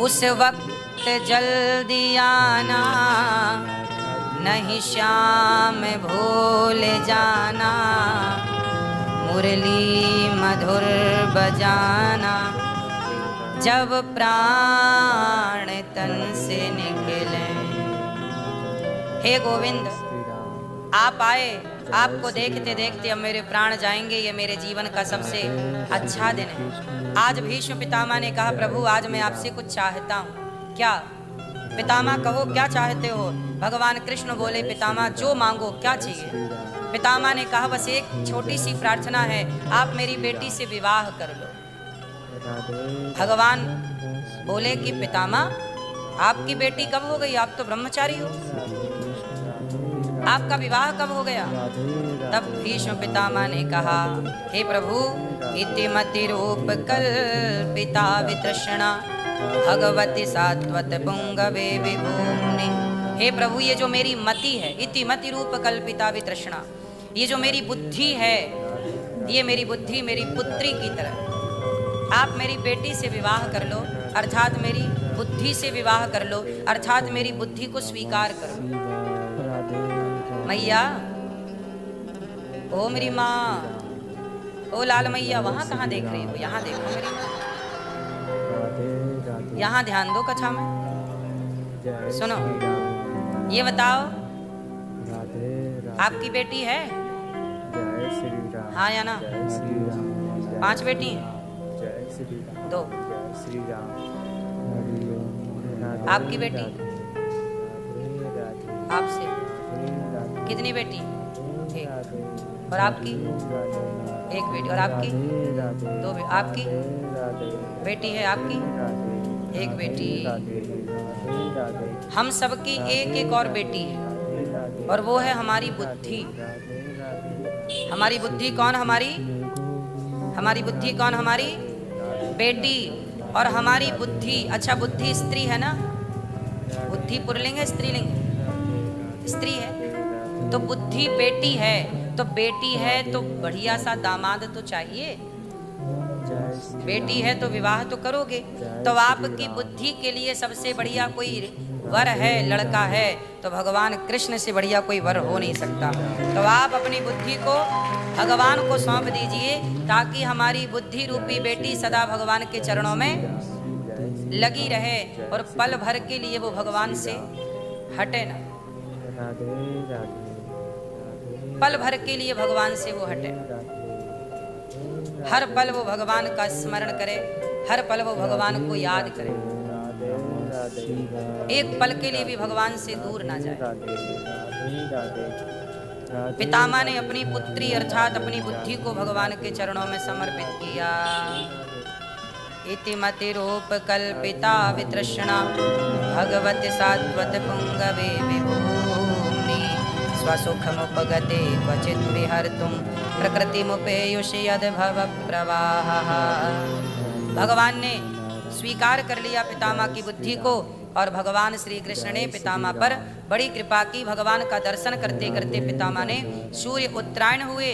उस वक्त जल्दी आना, नहीं श्याम भूल जाना, मुरली मधुर बजाना, जब प्राण तन से निकले। हे गोविंद आप आए, आपको देखते देखते अब मेरे प्राण जाएंगे। ये मेरे जीवन का सबसे अच्छा दिन है। आज भीष्म पितामह ने कहा प्रभु आज मैं आपसे कुछ चाहता हूँ। क्या? पितामह कहो क्या चाहते हो? भगवान कृष्ण बोले पितामह जो मांगो, क्या चाहिए? पितामह ने कहा बस एक छोटी सी प्रार्थना है, आप मेरी बेटी से विवाह कर लो। भगवान बोले कि पितामह आपकी बेटी कब हो गई? आप तो ब्रह्मचारी हो। आपका विवाह कब हो गया? राधे तब भीष्म पितामह ने कहा, हे प्रभु, इतिमति रूप कल्पिता वितृष्णा भगवती सात्वत पुंगवे विभूमि। हे प्रभु, ये जो मेरी मति है, इतिमति रूप कल्पिता वितृष्णा, ये जो मेरी बुद्धि है, ये मेरी बुद्धि मेरी पुत्री की तरह। आप मेरी बेटी से विवाह कर लो, अर्थात मेरी बुद्धि से विवाह कर लो, अर्थात मेरी बुद्धि को स्वीकार करो। मैया, ओ मेरी माँ, ओ लाल मैया, वहाँ कहाँ देख रही हो? यहाँ देखो मेरी माँ, यहाँ ध्यान दो कथा में। सुनो, ये बताओ, आपकी बेटी है? जय श्री राम। हाँ या ना? जय श्री राम। 5 बेटी हैं? जय श्री राम। 2। जय श्री राम। आपकी बेटी? आपसे कितनी बेटी? 1। और आपकी? 1 बेटी। और आपकी? 2 बेटी। आपकी बेटी है? आपकी 1 बेटी। हम सबकी एक और बेटी है, और वो है हमारी बुद्धि। हमारी बुद्धि कौन? हमारी बुद्धि कौन? हमारी बेटी। और हमारी बुद्धि, अच्छा बुद्धि स्त्री है ना? बुद्धि पुल्लिंग है स्त्रीलिंग? स्त्री है। तो बुद्धि बेटी है, तो बेटी है तो बढ़िया सा दामाद तो चाहिए। बेटी है तो विवाह तो करोगे, तो आपकी बुद्धि के लिए सबसे बढ़िया कोई वर है, लड़का है, तो भगवान कृष्ण से बढ़िया कोई वर हो नहीं सकता। तो आप अपनी बुद्धि को भगवान को सौंप दीजिए, ताकि हमारी बुद्धि रूपी बेटी सदा भगवान के चरणों में लगी रहे, और पल भर के लिए वो भगवान से हटे ना। पल भर के लिए भगवान से वो हटे, हर पल वो भगवान का स्मरण करे, हर पल वो भगवान को याद करे, एक पल के लिए भी भगवान से दूर ना जाए। पितामह ने अपनी पुत्री अर्थात अपनी बुद्धि को भगवान के चरणों में समर्पित किया। इतिमति रूप कल्पिता वितृष्णा भगवती सात्वत पुंगवे विभूमि स्वसुखमुपगते क्वचित् विहर्तुं प्रकृतिमुपेयुषि यद्भव प्रवाहः। भगवान ने स्वीकार कर लिया पितामह की बुद्धि को, और भगवान श्री कृष्ण ने पितामह पर बड़ी कृपा की। भगवान का दर्शन करते करते पितामह ने, सूर्य उत्तरायण हुए,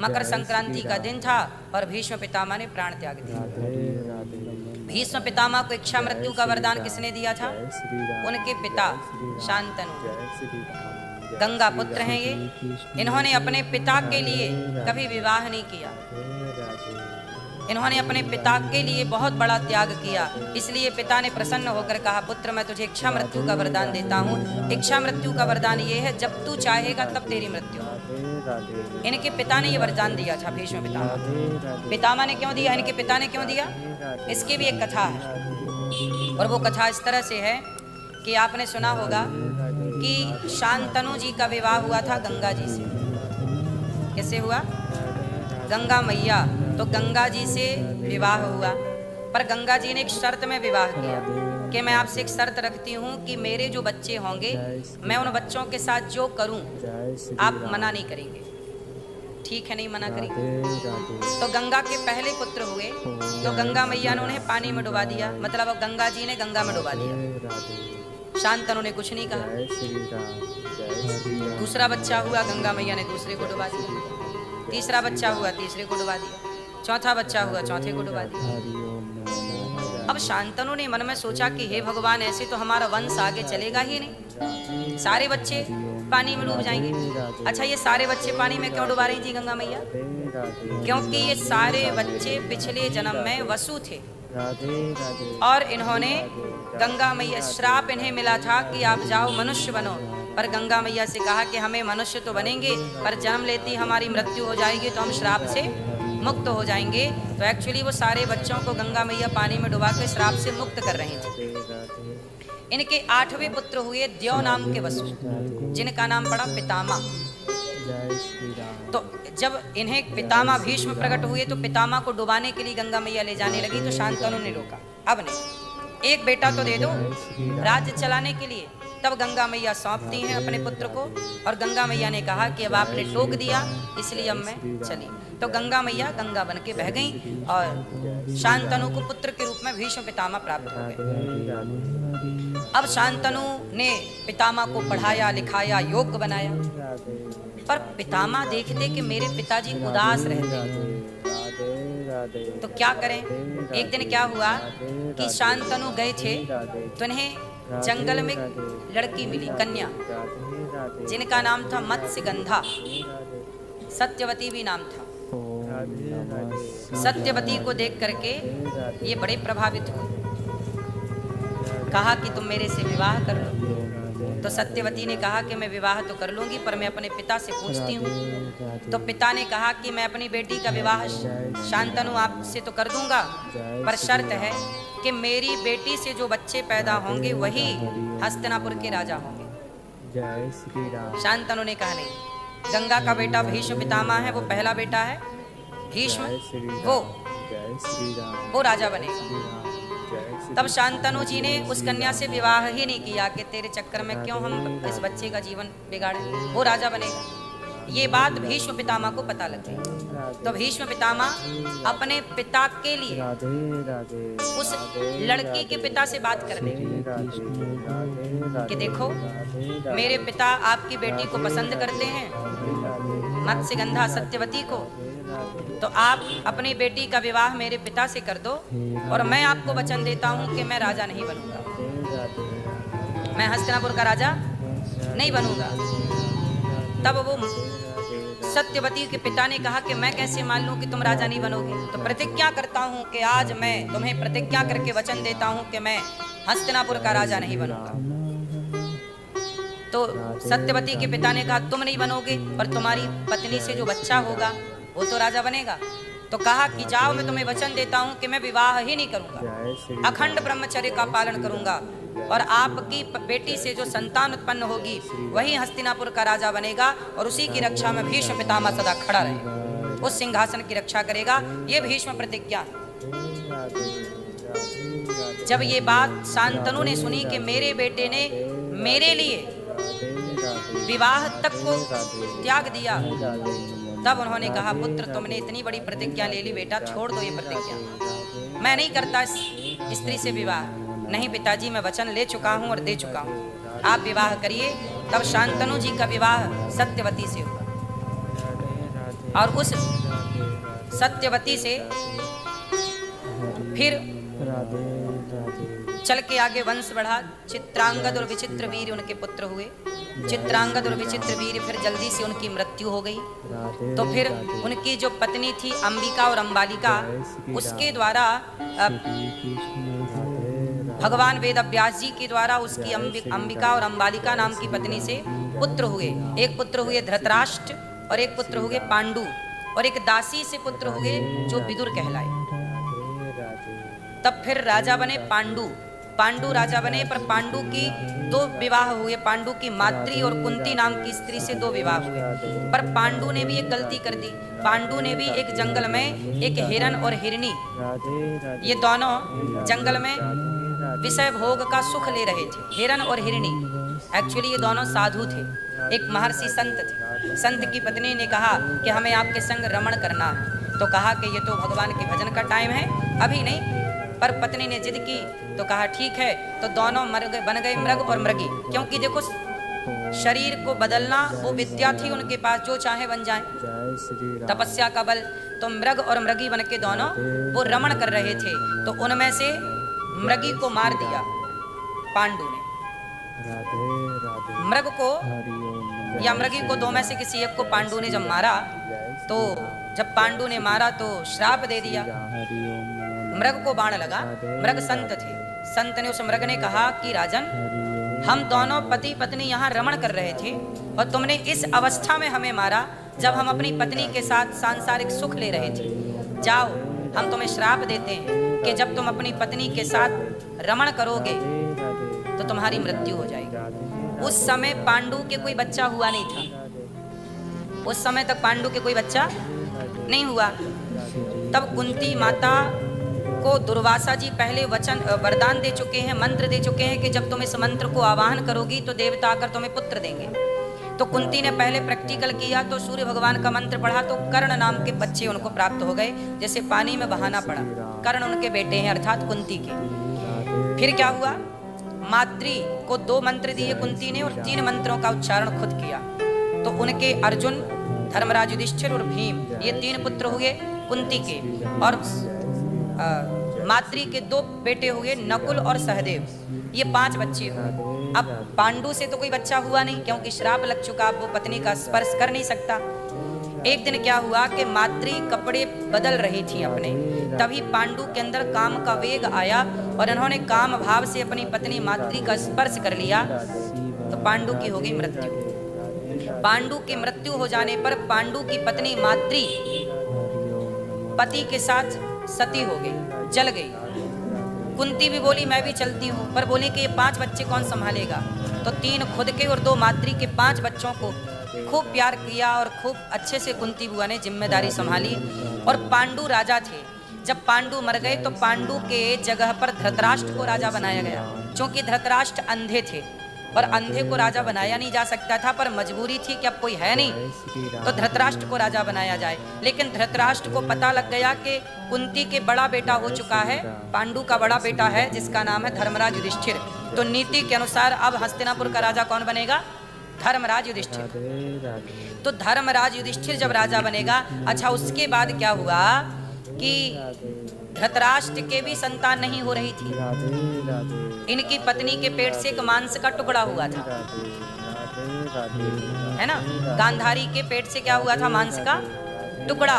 मकर संक्रांति का दिन था, और भीष्म पितामह ने प्राण त्याग दिया। भीष्म पितामह को इच्छा मृत्यु का वरदान किसने दिया था? उनके पिता शांतनु, गंगा पुत्र हैं ये। इन्होंने अपने पिता के लिए कभी विवाह नहीं किया, इन्होंने अपने पिता के लिए बहुत बड़ा त्याग किया। इसलिए पिता ने प्रसन्न होकर कहा, पुत्र मैं तुझे इच्छा मृत्यु का वरदान देता हूँ। इच्छा मृत्यु का वरदान ये है, जब तू चाहेगा तब तेरी मृत्यु। इनके पिता ने ये वरदान दिया था भीष्म पितामह। पितामह ने क्यों दिया? इनके पिता ने क्यों दिया? इसकी भी एक कथा है, और वो कथा इस तरह से है कि आपने सुना होगा कि शांतनु जी का विवाह हुआ था गंगा जी से। कैसे हुआ? गंगा मैया, तो गंगा जी से विवाह हुआ, पर गंगा जी ने एक शर्त में विवाह किया कि मैं आपसे एक शर्त रखती हूँ कि मेरे जो बच्चे होंगे, मैं उन बच्चों के साथ जो करूँ आप मना नहीं करेंगे। ठीक है, नहीं मना करेंगे। तो गंगा के पहले पुत्र हुए, तो गंगा मैया ने उन्हें पानी में डुबा दिया, मतलब गंगा जी ने गंगा में डुबा दिया। शांतनु ने कुछ नहीं कहा। दूसरा बच्चा हुआ, गंगा मैया ने दूसरे को डुबा दिया। तीसरा बच्चा हुआ, तीसरे को डुबा दिया। चौथा बच्चा हुआ, चौथे को डुबा दिया। अब शांतनु ने मन में सोचा कि हे भगवान, ऐसे तो हमारा वंश आगे चलेगा ही नहीं, सारे बच्चे पानी में डूब जाएंगे। अच्छा, ये सारे बच्चे पानी में क्यों डुबा रही थी गंगा मैया? क्योंकि ये सारे बच्चे पिछले जन्म में वसु थे, और इन्होंने गंगा मैया श्राप इन्हें मिला था कि आप जाओ मनुष्य बनो, पर गंगा मैया से कहा कि हमें मनुष्य तो बनेंगे, पर जन्म लेती हमारी मृत्यु हो जाएगी तो हम श्राप से मुक्त हो जाएंगे। तो एक्चुअली वो सारे बच्चों को गंगा मैया पानी में डुबा के श्राप से मुक्त कर रही थी। इनके 8वें पुत्र हुए द्यौ नाम के वसु, जिनका नाम पड़ा पितामह। तो जब इन्हें पितामह भीष्म प्रकट हुए, तो पितामह को डुबाने के लिए गंगा मैया ले जाने लगी, तो शांतनु ने रोका, अब नहीं, एक बेटा तो दे दो राज्य चलाने के लिए। तब गंगा मैया सौंपती हैं अपने पुत्र को, और गंगा मैया ने कहा कि अब आपने टोक दिया इसलिए अब मैं चली। तो गंगा मैया गंगा बन के बह गई और शांतनु को पुत्र के रूप में भीष्म पितामह प्राप्त हो गए। अब शांतनु ने पितामह को पढ़ाया लिखाया योग्य बनाया, पर पितामह देखते कि मेरे पिताजी उदास रहते तो क्या करें। एक दिन क्या हुआ कि शांतनु गए थे तो इन्हें जंगल में लड़की मिली, कन्या, जिनका नाम था मत्स्यगंधा, सत्यवती भी नाम था। सत्यवती को देख करके ये बड़े प्रभावित हुए, कहा कि तुम मेरे से विवाह कर लो। तो सत्यवती ने कहा कि मैं विवाह तो कर लूंगी, पर मैं अपने पिता से पूछती हूँ। तो पिता ने कहा कि मैं अपनी बेटी का विवाह शांतनु आपसे तो कर दूंगा, पर शर्त है कि मेरी बेटी से जो बच्चे पैदा होंगे वही हस्तिनापुर के राजा होंगे। जय श्री राम। शांतनु ने कहा नहीं, गंगा का बेटा भीष्म पितामह है, वो पहला बेटा है भीष्म, वो राजा बनेगा। तब शांतनु जी ने उस कन्या से विवाह ही नहीं किया कि तेरे चक्कर में क्यों हम इस बच्चे का जीवन बिगाड़े, वो राजा बनेगा। ये बात भीष्म पितामह को पता लगी। तो भीष्म पितामह अपने पिता के लिए उस लड़की के पिता से बात करने कि देखो मेरे पिता आपकी बेटी को पसंद करते हैं, मत्स्यगंधा सत्यवती को, तो आप अपनी बेटी का विवाह मेरे पिता से कर दो, और मैं आपको वचन देता हूं कि मैं राजा नहीं बनूंगा, मैं हस्तिनापुर का राजा नहीं बनूंगा। तब वो सत्यवती के पिता ने कहा कि मैं कैसे मान लूं कि तुम राजा नहीं बनोगे। तो प्रतिज्ञा करता हूं कि आज मैं तुम्हें प्रतिज्ञा करके वचन देता हूं कि मैं हस्तिनापुर का राजा नहीं बनूंगा। तो सत्यवती के पिता ने कहा तुम नहीं बनोगे, पर तुम्हारी पत्नी से जो बच्चा होगा वो तो राजा बनेगा। तो कहा कि जाओ, मैं तुम्हें वचन देता हूं कि मैं विवाह ही नहीं करूंगा, अखंड ब्रह्मचर्य का पालन करूंगा, और आपकी बेटी से जो संतान उत्पन्न होगी वही हस्तिनापुर का राजा बनेगा, और उसी की रक्षा में भीष्म पितामह सदा खड़ा रहेगा, उस सिंहासन की रक्षा करेगा। ये भीष्म प्रतिज्ञा। जब ये बात शांतनु ने सुनी कि मेरे बेटे ने मेरे लिए विवाह तक को त्याग दिया, तब उन्होंने कहा पुत्र तुमने इतनी बड़ी प्रतिज्ञा ले ली, बेटा छोड़ दो ये प्रतिज्ञा, मैं नहीं करता इस स्त्री से विवाह। नहीं पिताजी, मैं वचन ले चुका हूँ और दे चुका हूँ, आप विवाह करिए। तब शांतनु जी का विवाह सत्यवती से हुआ, और उस सत्यवती से फिर चल के आगे वंश बढ़ा। चित्रांगद और विचित्र वीर उनके पुत्र हुए। चित्रांगद और विचित्र वीर फिर जल्दी से उनकी मृत्यु हो गई। तो फिर उनकी जो पत्नी थी अंबिका और अंबालिका, उसके द्वारा भगवान वेद व्यास जी के द्वारा उसकी अंबिका और अंबालिका नाम की पत्नी से पुत्र हुए। एक पुत्र हुए धृतराष्ट्र, और एक पुत्र हुए पांडु, और एक दासी से पुत्र हुए जो विदुर कहलाए। तब फिर राजा बने पांडु। पांडु राजा बने, पर पांडु की दो विवाह हुए। पांडु की माद्री और कुंती नाम की स्त्री से दो विवाह हुए। पर पांडु ने भी एक गलती कर दी। पांडु ने भी एक जंगल में एक हिरन और हिरनी, ये दोनों जंगल में विषय भोग का सुख ले रहे थे। हिरन और हिरनी एक्चुअली ये दोनों साधु थे, एक महर्षि संत थे। संत की पत्नी ने कहा कि हमें आपके संग रमण करना है। तो कहा कि ये तो भगवान के भजन का टाइम है, अभी नहीं। पर पत्नी ने जिद की तो कहा ठीक है। तो दोनों बन गए मृग और मृगी, क्योंकि देखो शरीर को बदलना वो विद्या थी उनके पास, जो चाहे बन जाए, तपस्या का बल। तो मृग और मृगी बन के दोनों वो रमण कर रहे थे। तो उनमें से मृगी को मार दिया पांडु ने। मृग को या मृगी को, दो में से किसी एक को पांडु ने जब मारा, तो जब पांडु ने मारा तो श्राप दे दिया। मृग को बाण लगा। मृग संत थे। संत ने उस मृग ने कहा कि राजन, हम दोनों पति पत्नी यहाँ रमण कर रहे थे, और तुमने इस अवस्था में हमें मारा जब हम अपनी पत्नी के साथ सांसारिक सुख ले रहे थे। जाओ, हम तुम्हें श्राप देते हैं कि जब तुम अपनी पत्नी के साथ रमण करोगे तो तुम्हारी मृत्यु हो जाएगी। उस समय पांडु के कोई बच्चा हुआ नहीं था। उस समय तक पांडु के कोई बच्चा नहीं हुआ। तब कुंती माता को दुर्वासा जी पहले वरदान दे चुके हैं, मंत्र दे चुके हैं कि जब तुम इस मंत्र को आवाहन करोगी तो देवता आकर तुम्हें पुत्र देंगे। तो कुंती ने पहले प्रैक्टिकल किया, तो सूर्य भगवान का मंत्र पढ़ा तो कर्ण नाम के बच्चे उनको प्राप्त हो गए, जैसे पानी में बहाना पड़ा। कर्ण उनके बेटे हैं अर्थात कुंती के। फिर क्या हुआ, माद्री को 2 मंत्र दिए कुंती ने और 3 मंत्रों का उच्चारण खुद किया। तो उनके अर्जुन, धर्मराज युधिष्ठिर और भीम, ये 3 पुत्र हुए कुंती के। और माद्री के 2 बेटे हुए नकुल और सहदेव, ये 5 बच्चे हुए। अब पांडु से तो कोई बच्चा हुआ नहीं क्योंकि श्राप लग चुका, अब वो पत्नी का स्पर्श कर नहीं सकता। एक दिन क्या हुआ कि माद्री कपड़े बदल रही थी अपने, तभी पांडु के अंदर काम का वेग आया और इन्होंने काम भाव से अपनी पत्नी माद्री का स्पर्श कर लिया, तो पांडु की हो गई मृत्यु। पांडु की मृत्यु हो जाने पर पांडु की पत्नी माद्री पति के साथ सती हो गई, जल गई। कुंती भी बोली मैं भी चलती हूँ, पर बोली कि ये 5 बच्चे कौन संभालेगा। तो 3 खुद के और 2 माद्री के 5 बच्चों को खूब प्यार किया और खूब अच्छे से कुंती बुआ ने जिम्मेदारी संभाली। और पांडु राजा थे, जब पांडु मर गए तो पांडु के जगह पर धृतराष्ट्र को राजा बनाया गया, क्योंकि धृतराष्ट्र अंधे थे और अंधे को राजा बनाया नहीं जा सकता था, पर मजबूरी थी कि अब कोई है नहीं तो धृतराष्ट्र को राजा बनाया जाए। लेकिन धृतराष्ट्र को पता लग गया कि कुंती के बड़ा बेटा हो चुका है, पांडु का बड़ा बेटा है जिसका नाम है धर्मराज युधिष्ठिर। तो नीति के अनुसार अब हस्तिनापुर का राजा कौन बनेगा, धर्मराज युधिष्ठिर। तो धर्मराज युधिष्ठिर जब राजा बनेगा, अच्छा उसके बाद क्या हुआ कि धृतराष्ट्र के भी संतान नहीं हो रही थी, इनकी पत्नी के पेट से एक मांस का टुकड़ा हुआ था, है ना। गांधारी के पेट से क्या हुआ था, मांस का टुकड़ा।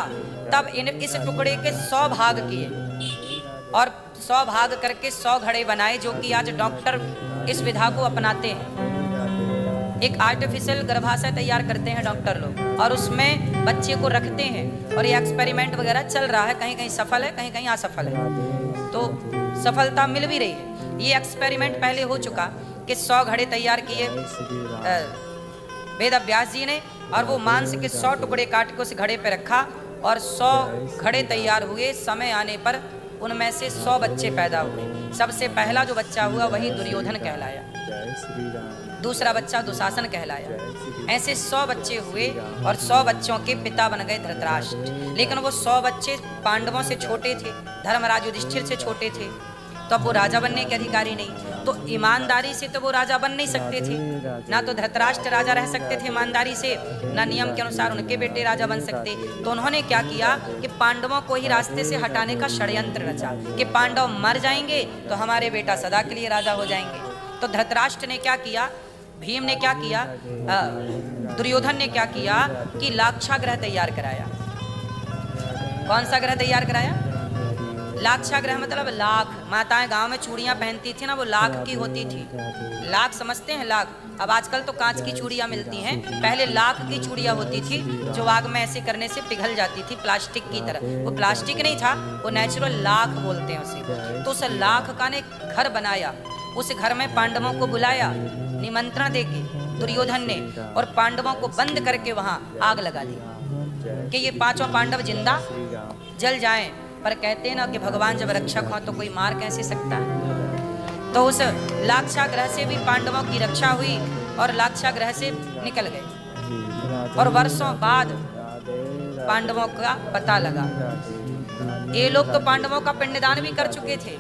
तब इस टुकड़े के 100 भाग किए और 100 भाग करके 100 घड़े बनाए, जो कि आज डॉक्टर इस विधा को अपनाते हैं। एक आर्टिफिशियल गर्भाशय तैयार करते हैं डॉक्टर लोग और उसमें बच्चे को रखते हैं, और ये एक्सपेरिमेंट वगैरह चल रहा है, कहीं कहीं सफल है, कहीं कहीं असफल है, तो सफलता मिल भी रही है। ये एक्सपेरिमेंट पहले हो चुका कि 100 घड़े तैयार किए वेद व्यास जी ने, और वो मांस के 100 टुकड़े काट के उस घड़े पे रखा और 100 घड़े तैयार हुए। समय आने पर उनमें से 100 बच्चे पैदा हुए। सबसे पहला जो बच्चा हुआ वही दुर्योधन कहलाया, दूसरा बच्चा दुशासन कहलाया। ऐसे 100 बच्चे हुए और 100 बच्चों के पिता बन गए धृतराष्ट्र। लेकिन वो 100 बच्चे पांडवों से छोटे थे, धर्मराज युधिष्ठिर से छोटे थे, तो अब वो राजा बनने के अधिकारी नहीं। तो ईमानदारी से तो वो राजा बन नहीं सकते थे, ना तो धृतराष्ट्र राजा रह सकते थे ईमानदारी से, ना नियम के अनुसार उनके बेटे राजा बन सकते। तो उन्होंने क्या किया कि पांडवों को ही रास्ते से हटाने का षड्यंत्र रचा कि पांडव मर जाएंगे तो हमारे बेटा सदा के लिए राजा हो जाएंगे। तो धृतराष्ट्र ने क्या किया, भीम ने क्या किया, दुर्योधन ने क्या किया कि लाक्षागृह तैयार कराया। कौन सा ग्रह तैयार कराया, लाक्षागृह मतलब लाख। माताएं गांव में चूड़ियां पहनती थी ना, वो लाख की होती थी। लाख समझते हैं, लाख। अब आजकल तो कांच की चूड़ियां मिलती हैं, पहले लाख की चूड़ियां होती थी जो आग में ऐसे करने से पिघल जाती थी, प्लास्टिक की तरह। वो प्लास्टिक नहीं था, वो नेचुरल लाख बोलते हैं उसे। तो उस लाख का ने घर बनाया, उस घर में पांडवों को बुलाया निमंत्रण देके दुर्योधन ने, और पांडवों को बंद करके वहां आग लगा दी कि ये 5 पांडव जिंदा जल जाएं। पर कहते हैं ना कि भगवान जब रक्षक हो तो कोई मार कैसे सकता है। तो उस लाक्षागृह से भी पांडवों की रक्षा हुई और लाक्षागृह से निकल गए। और वर्षों बाद पांडवों का पता लगा। ये लोग तो पांडवों का पिंडदान भी कर चुके थे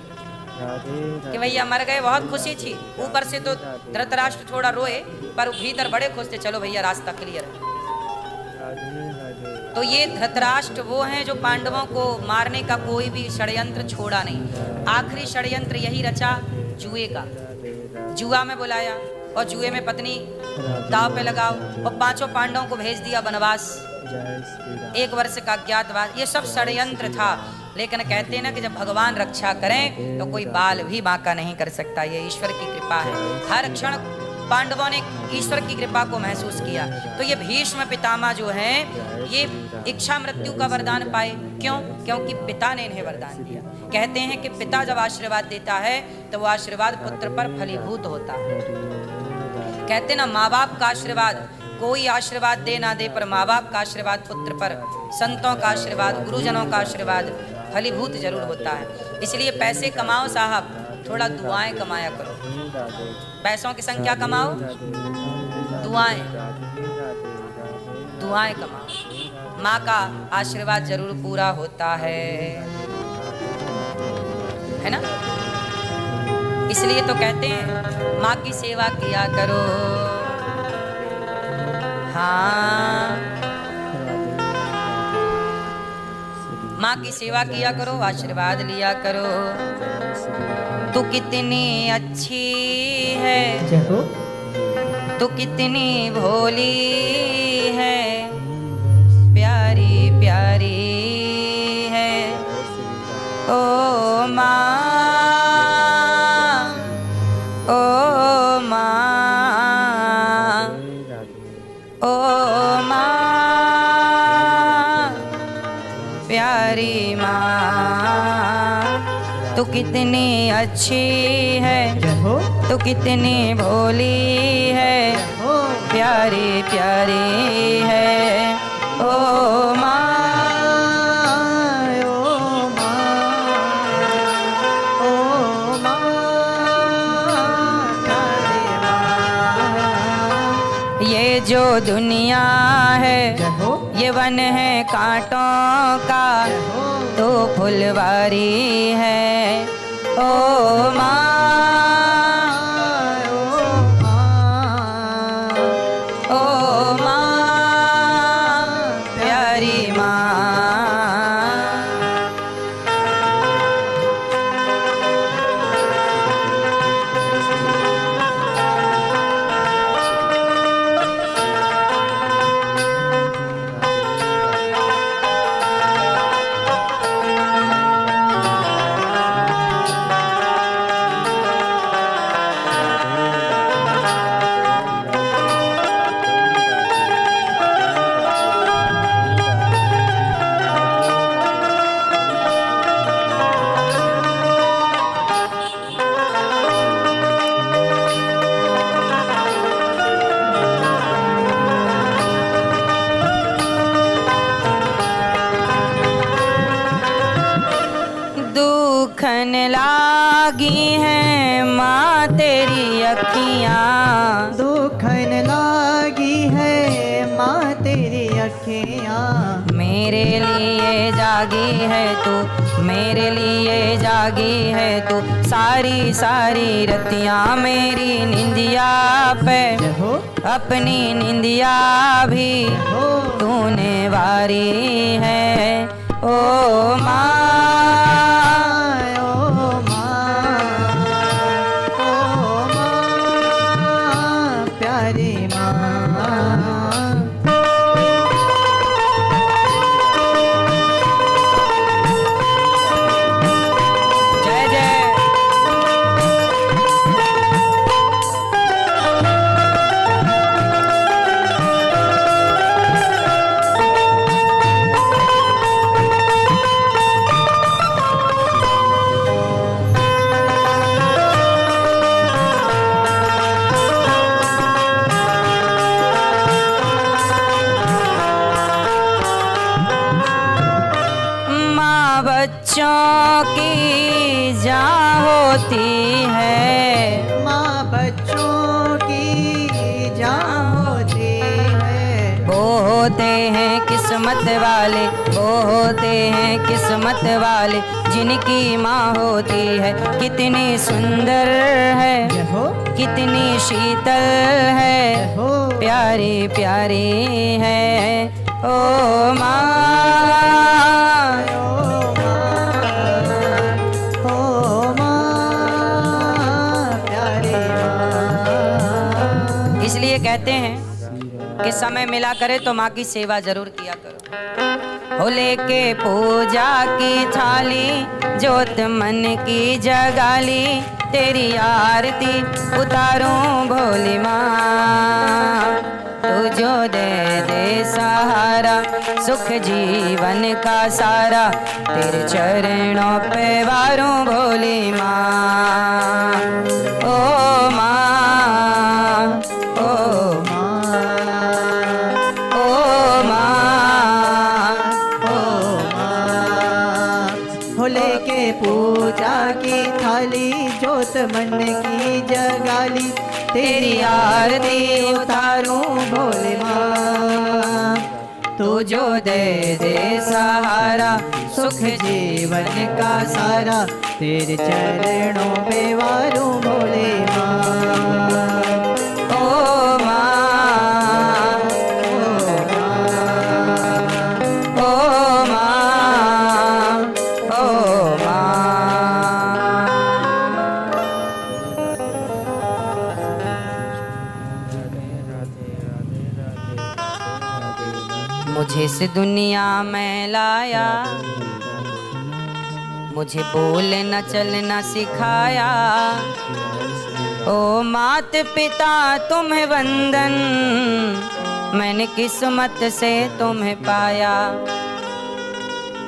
कि भैया मर गए, बहुत खुशी थी। ऊपर से तो धृतराष्ट्र थोड़ा रोए, पर भीतर बड़े खुश थे, चलो भैया रास्ता क्लियर है। तो ये धृतराष्ट्र वो हैं जो पांडवों को मारने का कोई भी षड्यंत्र छोड़ा नहीं। आखिरी षड्यंत्र यही रचा जुए का। जुआ में बुलाया और जुए में पत्नी दाव पे लगाओ, और 5 पांडवों को भेज दिया वनवास, 1 वर्ष का अज्ञातवास। ये सब षड्यंत्र था। लेकिन कहते हैं ना कि जब भगवान रक्षा करें तो कोई बाल भी बांका नहीं कर सकता। ये ईश्वर की कृपा है। हर क्षण पांडवों ने ईश्वर की कृपा को महसूस किया। तो ये भीष्म पितामह जो हैं, ये इच्छा मृत्यु का वरदान पाए। क्यों? क्योंकि पिता ने इन्हें वरदान दिया। कहते हैं कि पिता जब आशीर्वाद देता है तो वो आशीर्वाद पुत्र पर फलीभूत होता है। कहते ना, माँ बाप का आशीर्वाद कोई आशीर्वाद दे ना दे, पर माँ बाप का आशीर्वाद पुत्र पर, संतों का आशीर्वाद, गुरुजनों का आशीर्वाद फलीभूत जरूर होता है। इसलिए पैसे कमाओ साहब, थोड़ा दुआएं कमाया करो। पैसों की संख्या कमाओ, दुआएं दुआएं कमाओ, माँ का आशीर्वाद जरूर पूरा होता है ना। इसलिए तो कहते हैं माँ की सेवा किया करो। हाँ, माँ की सेवा किया करो, आशीर्वाद लिया करो। तू कितनी अच्छी है, तू कितनी भोली है, प्यारी प्यारी है ओ माँ, ओ माँ, ओ माँ, प्यारी माँ। तू कितनी अच्छी है, तू कितनी भोली है, प्यारी प्यारी है ओ माँ, ओ माँ, ओ माँ, प्यारी माँ। ये जो दुनिया है ये वन है कांटों का, तो फुलवारी है ओ माँ, ओ माँ, प्यारी माँ। दुखन लागी है माँ तेरी अखियाँ, दुखन लागी है माँ तेरी अखियाँ। मेरे लिए जागी है तू, मेरे लिए जागी है तू, सारी सारी रतियाँ मेरी निंदिया पे, अपनी निंदिया भी तूने वारी है ओ माँ, बच्चों की जान होती है, माँ बच्चों की जान होती है। वो होते हैं किस्मत वाले, वो होते हैं किस्मत वाले, जिनकी माँ होती है। कितनी सुंदर है, कितनी शीतल है, प्यारी प्यारी है ओ माँ, इसलिए कहते हैं कि समय मिला करे तो माँ की सेवा जरूर किया करो। हो लेके पूजा की थाली, जोत मन की जगाली, तेरी आरती उतारूं भोली माँ। तू जो दे दे सहारा, सुख जीवन का सारा, तेरे चरणों पे वारूं भोली माँ ओ माँ, ओ के पूजा की थाली, जोत मन की जगाली, तेरी आरती उतारूं भोले माँ। तू जो दे दे सहारा, सुख जीवन का सारा, तेरे चरणों पे वारूं भोले माँ। ओ माँ, ओ माँ, ओ माँ। मुझे इस दुनिया में लाया, मुझे बोलना चलना सिखाया। ओ मात पिता तुम्हें वंदन, मैंने किस्मत से तुम्हें पाया।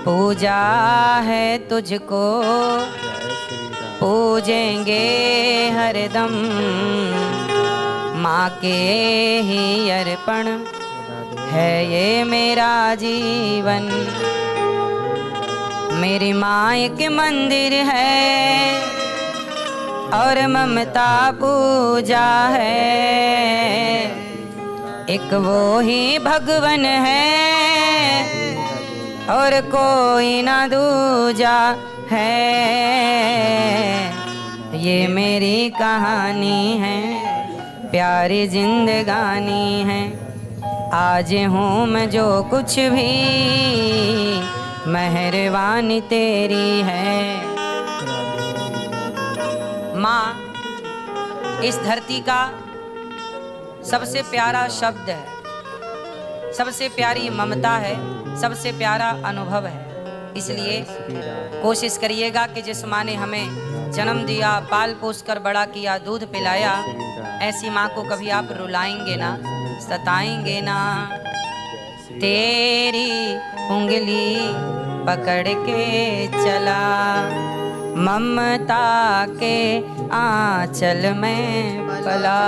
पूजा है तुझको, पूजेंगे हरदम, माँ के ही अर्पण है ये मेरा जीवन। मेरी माँ एक मंदिर है और ममता पूजा है, एक वो ही भगवन है और कोई ना दूजा है। ये मेरी कहानी है, प्यारी जिंदगानी है। आज हूँ मैं जो कुछ भी, मेहरबानी तेरी है। माँ इस धरती का सबसे प्यारा शब्द है, सबसे प्यारी ममता है, सबसे प्यारा अनुभव है। इसलिए कोशिश करिएगा कि जिस माँ ने हमें जन्म दिया, पाल पोस कर बड़ा किया, दूध पिलाया, ऐसी माँ को कभी आप रुलाएंगे ना, सताएंगे ना। तेरी उंगली पकड़ के चला, ममता के आंचल में पला।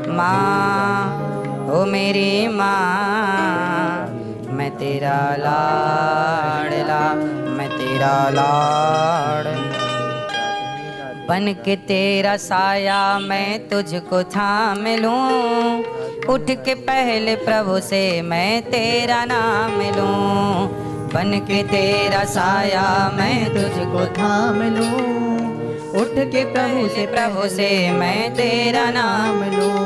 माँ ओ मेरी माँ, मैं तेरा लाडला, मैं तेरा लाड। बन के तेरा साया मैं तुझको थाम लूं, उठ के पहले प्रभु से मैं तेरा नाम लूं। बन के तेरा साया मैं तुझको थाम लूं, उठ के प्रभु से मैं तेरा नाम लूं।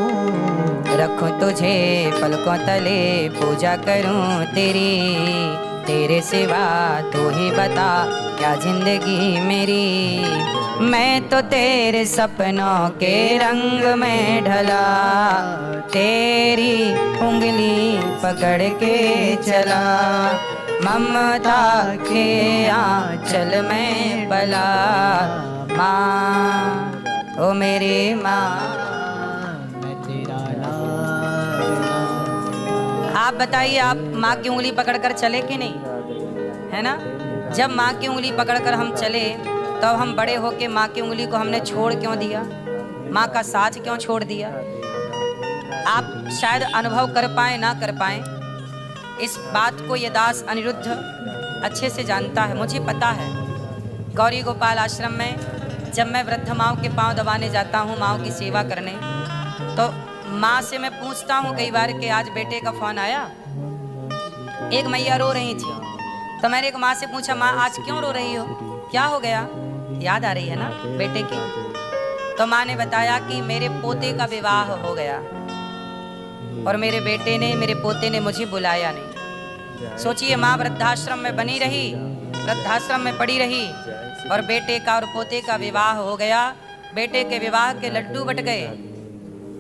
रखूं तुझे पलकों तले, पूजा करूं तेरी, तेरे सिवा तू ही बता क्या जिंदगी मेरी। मैं तो तेरे सपनों के रंग में ढला, तेरी उंगली पकड़ के चला। ममता के आंचल में बला, माँ ओ मेरी माँ, मैं तेरा लाडला। आप बताइए, आप माँ की उंगली पकड़कर चले कि नहीं, है ना? जब माँ की उंगली पकड़कर हम चले, तब हम बड़े होके माँ की उंगली को हमने छोड़ क्यों दिया, माँ का साथ क्यों छोड़ दिया? आप शायद अनुभव कर पाए ना कर पाए, इस बात को ये दास अनिरुद्ध अच्छे से जानता है, मुझे पता है। गौरी गोपाल आश्रम में जब मैं वृद्ध माँ के पांव दबाने जाता हूँ, माँ की सेवा करने, तो माँ से मैं पूछता हूँ कई बार कि आज बेटे का फोन आया। एक मैया रो रही थी, तो मैंने एक माँ से पूछा, माँ आज क्यों रो रही हो, क्या हो गया? याद आ रही है ना बेटे की? तो माँ ने बताया कि मेरे पोते का विवाह हो गया और मेरे बेटे ने, मेरे पोते ने मुझे बुलाया नहीं। सोचिए, माँ वृद्धाश्रम में बनी रही, वृद्धाश्रम में पड़ी रही और बेटे का और पोते का विवाह हो गया। बेटे के विवाह के लड्डू बट गए,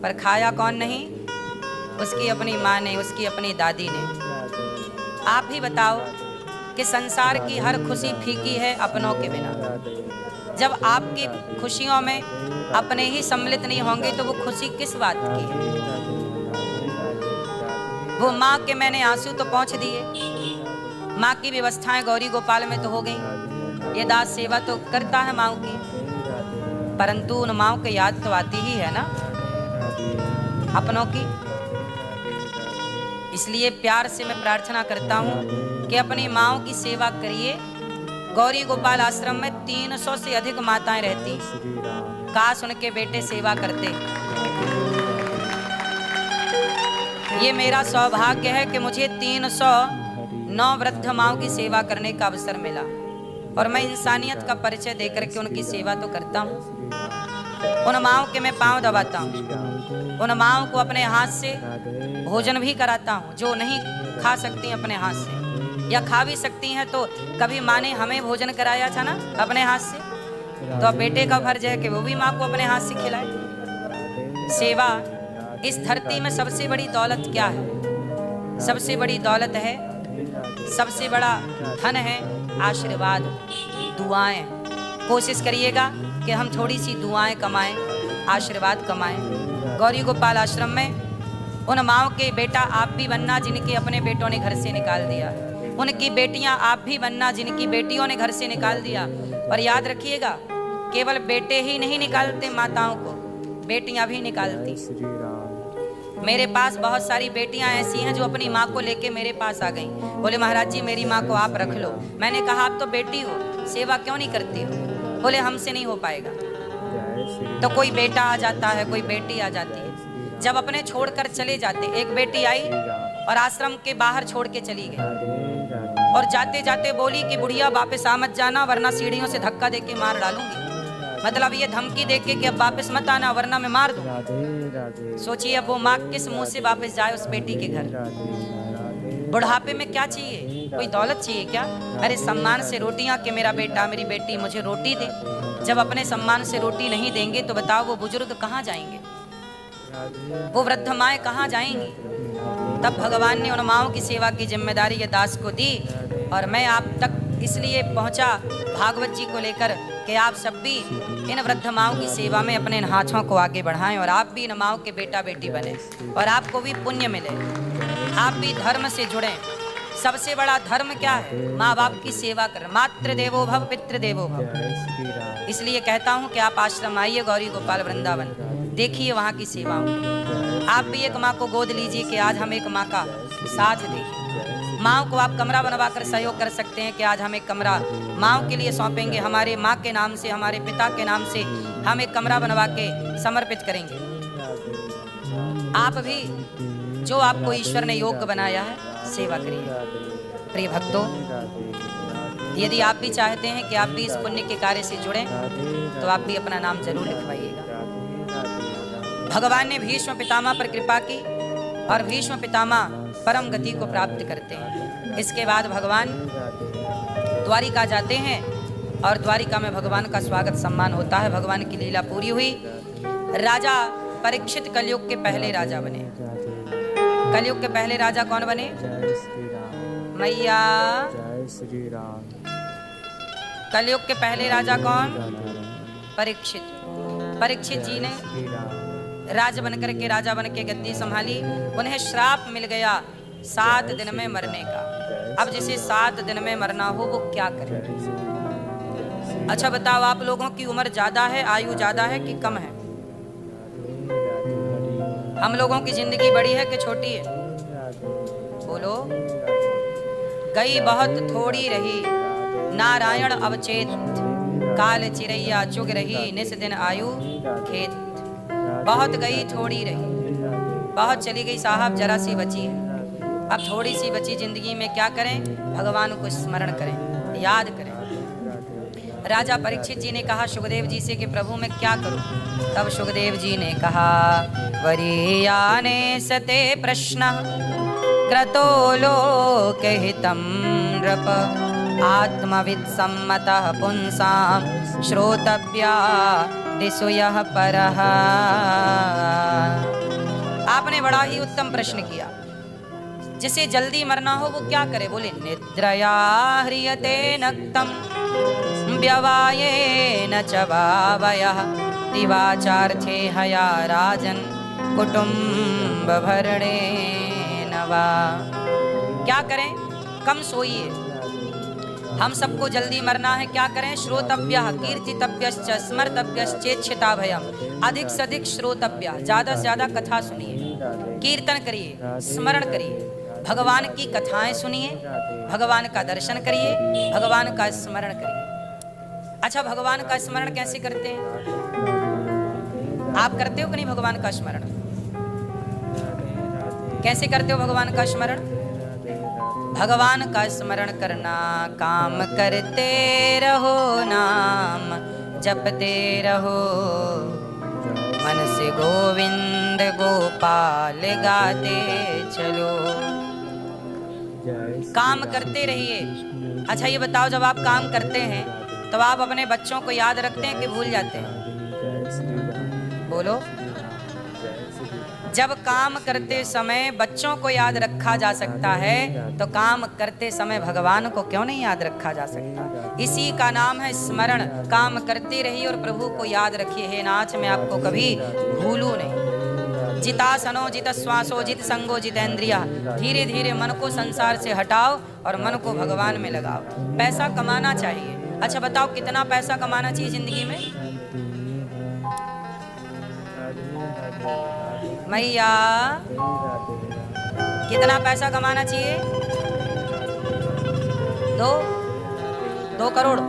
पर खाया कौन नहीं? उसकी अपनी माँ ने, उसकी अपनी दादी ने। आप ही बताओ कि संसार की हर खुशी फीकी है अपनों के बिना। जब आपकी खुशियों में अपने ही सम्मिलित नहीं होंगे तो वो खुशी किस बात की है? वो माँ के मैंने आंसू तो पहुँच दिए, माँ की व्यवस्थाएं गौरी गोपाल में तो हो गई, ये दास सेवा तो करता है माँ की, परंतु उन माँ को याद तो आती ही है ना अपनों की। इसलिए प्यार से मैं प्रार्थना करता हूँ कि अपनी माँओं की सेवा करिए, गौरी गोपाल आश्रम में 300 से अधिक माताएं रहती। श्री राम काश उनके बेटे सेवा करते। ये मेरा सौभाग्य है कि मुझे 309 वृद्ध माओं की सेवा करने का अवसर मिला और मैं इंसानियत का परिचय देकर के उनकी सेवा तो करता हूँ। उन माओं के मैं पांव दबाता हूँ, उन माओं को अपने हाथ से भोजन भी कराता हूँ जो नहीं खा सकती अपने हाथ से, या खा भी सकती हैं तो कभी माँ ने हमें भोजन कराया था ना अपने हाथ से, तो अब बेटे का फर्ज है कि वो भी माँ को अपने हाथ से खिलाए। सेवा इस धरती में सबसे बड़ी दौलत क्या है? सबसे बड़ी दौलत है, सबसे बड़ा धन है आशीर्वाद, दुआएं। कोशिश करिएगा कि हम थोड़ी सी दुआएं कमाएं, आशीर्वाद कमाएं। गौरी गोपाल आश्रम में उन माओं के बेटा आप भी बनना जिनके अपने बेटों ने घर से निकाल दिया, उनकी बेटियां आप भी बनना जिनकी बेटियों ने घर से निकाल दिया। और याद रखिएगा, केवल बेटे ही नहीं निकालते माताओं को, बेटियां भी निकालती। श्री राम मेरे पास बहुत सारी बेटियां ऐसी हैं जो अपनी माँ को लेके मेरे पास आ गई, बोले महाराज जी मेरी माँ को आप रख लो। मैंने कहा आप तो बेटी हो, सेवा क्यों नहीं करती हो? बोले हमसे नहीं हो पाएगा। जय श्री तो कोई बेटा आ जाता है, कोई बेटी आ जाती है, जब अपने छोड़कर चले जाते। एक बेटी आई और आश्रम के बाहर छोड़ के चली गई राधे राधे और जाते जाते बोली कि बुढ़िया वापस आ मत जाना वरना सीढ़ियों से धक्का देके मार डालूंगी। मतलब ये धमकी देके कि अब वापस मत आना वरना मैं मार दूं। राधे राधे सोचिए अब वो माँ किस मुंह से वापस जाए उस बेटी के घर। राधे बुढ़ापे में क्या चाहिए? कोई दौलत चाहिए क्या? अरे सम्मान से रोटियां कि मेरा बेटा मेरी बेटी मुझे रोटी दे। जब अपने सम्मान से रोटी नहीं देंगे तो बताओ वो बुजुर्ग कहाँ जाएंगे, वो वृद्ध माएँ कहाँ जाएंगी? तब भगवान ने उन माओं की सेवा की जिम्मेदारी ये दास को दी। और मैं आप तक इसलिए पहुंचा भागवत जी को लेकर कि आप सब भी इन वृद्ध माओं की सेवा में अपने इन हाथों को आगे बढ़ाएं और आप भी इन माओं के बेटा बेटी बने और आपको भी पुण्य मिले, आप भी धर्म से जुड़ें। सबसे बड़ा धर्म क्या है? माँ बाप की सेवा कर। मातृ देवो भव पितृ देवो भव। जय श्री राम इसलिए कहता हूँ कि आप आश्रम आइए गौरी गोपाल वृंदावन, देखिए वहाँ की सेवाओं। आप भी एक माँ को गोद लीजिए कि आज हम एक माँ का साथ दें। माँ को आप कमरा बनवा कर सहयोग कर सकते हैं कि आज हम एक कमरा माँ के लिए सौंपेंगे, हमारे माँ के नाम से, हमारे पिता के नाम से हम एक कमरा बनवा के समर्पित करेंगे। आप भी जो आपको ईश्वर ने योग्य बनाया है सेवा करिए। प्रिय भक्तों, यदि आप भी चाहते हैं कि आप भी इस पुण्य के कार्य से जुड़ें तो आप भी अपना नाम जरूर लिखवाइएगा। भगवान ने भीष्म पितामह पर कृपा की और भीष्म पितामह परम गति को प्राप्त करते हैं। इसके बाद भगवान द्वारिका जाते हैं और द्वारिका में भगवान का स्वागत सम्मान होता है। भगवान की लीला पूरी हुई। राजा परीक्षित कलयुग के पहले राजा बने। कलयुग के पहले राजा कौन बने? जय श्री राम मैया। जय श्री राम कलयुग के पहले राजा कौन? परीक्षित। परीक्षित जी ने श्री राम राज बनकर के राजा बन के गद्दी संभाली। उन्हें श्राप मिल गया 7 दिन में मरने का। अब जिसे 7 दिन में मरना हो वो क्या करे? अच्छा बताओ, आप लोगों की उम्र ज्यादा है, आयु ज्यादा है कि कम है? हम लोगों की जिंदगी बड़ी है कि छोटी है? बोलो। गई बहुत थोड़ी रही नारायण अवचेत, काल चिरैया चुग रही निस दिन आयु खेत। बहुत गई थोड़ी रही, बहुत चली गई साहब, जरा सी बची है। अब थोड़ी सी बची जिंदगी में क्या करें? भगवान को स्मरण करें, याद करें। राजा परीक्षित जी ने कहा सुखदेव जी से कि प्रभु मैं क्या करूं? तब सुखदेव जी ने कहा वरीयाने सते प्रश्न क्रतो लोकहितं नृप आत्मवित् सम्मतः पुंसां श्रोतव्या दिशु यः परः। आपने बड़ा ही उत्तम प्रश्न किया। जिसे जल्दी मरना हो वो क्या करे? बोले निद्रया ह्रियते नक्तम् व्यवायेन च वावयः दिवाचार्थे हया राजन् कुटुम्ब भरणेन वा। क्या करें? कम सोइए। हम सबको जल्दी मरना है, क्या करें? श्रोतव्यः कीर्तितव्यश्च स्मर्तव्यश्चेच्छिता भयम्। अधिक से अधिक श्रोतव्य, ज्यादा से ज्यादा कथा सुनिए, कीर्तन करिए, स्मरण करिए। भगवान की कथाएं सुनिए, भगवान का दर्शन करिए, भगवान का स्मरण करिए। अच्छा, भगवान का स्मरण कैसे करते हैं? आप करते हो कि नहीं भगवान का स्मरण? कैसे करते हो भगवान का स्मरण? भगवान का स्मरण करना, काम करते रहो, नाम जपते रहो, मन से गोविंद गोपाल गाते चलो। काम करते रहिए। अच्छा ये बताओ, जब आप काम करते हैं तो आप अपने बच्चों को याद रखते हैं कि भूल जाते हैं? बोलो। जब काम करते समय बच्चों को याद रखा जा सकता है तो काम करते समय भगवान को क्यों नहीं याद रखा जा सकता? इसी का नाम है स्मरण। काम करते रहिए और प्रभु को याद रखिए। हे नाथ, मैं आपको कभी भूलूं नहीं। जितासनो जित श्वासो जित संगो जितेंद्रिया। धीरे धीरे मन को संसार से हटाओ और मन को भगवान में लगाओ। पैसा कमाना चाहिए। अच्छा बताओ, कितना पैसा कमाना चाहिए जिंदगी में? मैया, कितना पैसा कमाना चाहिए? 2 करोड़?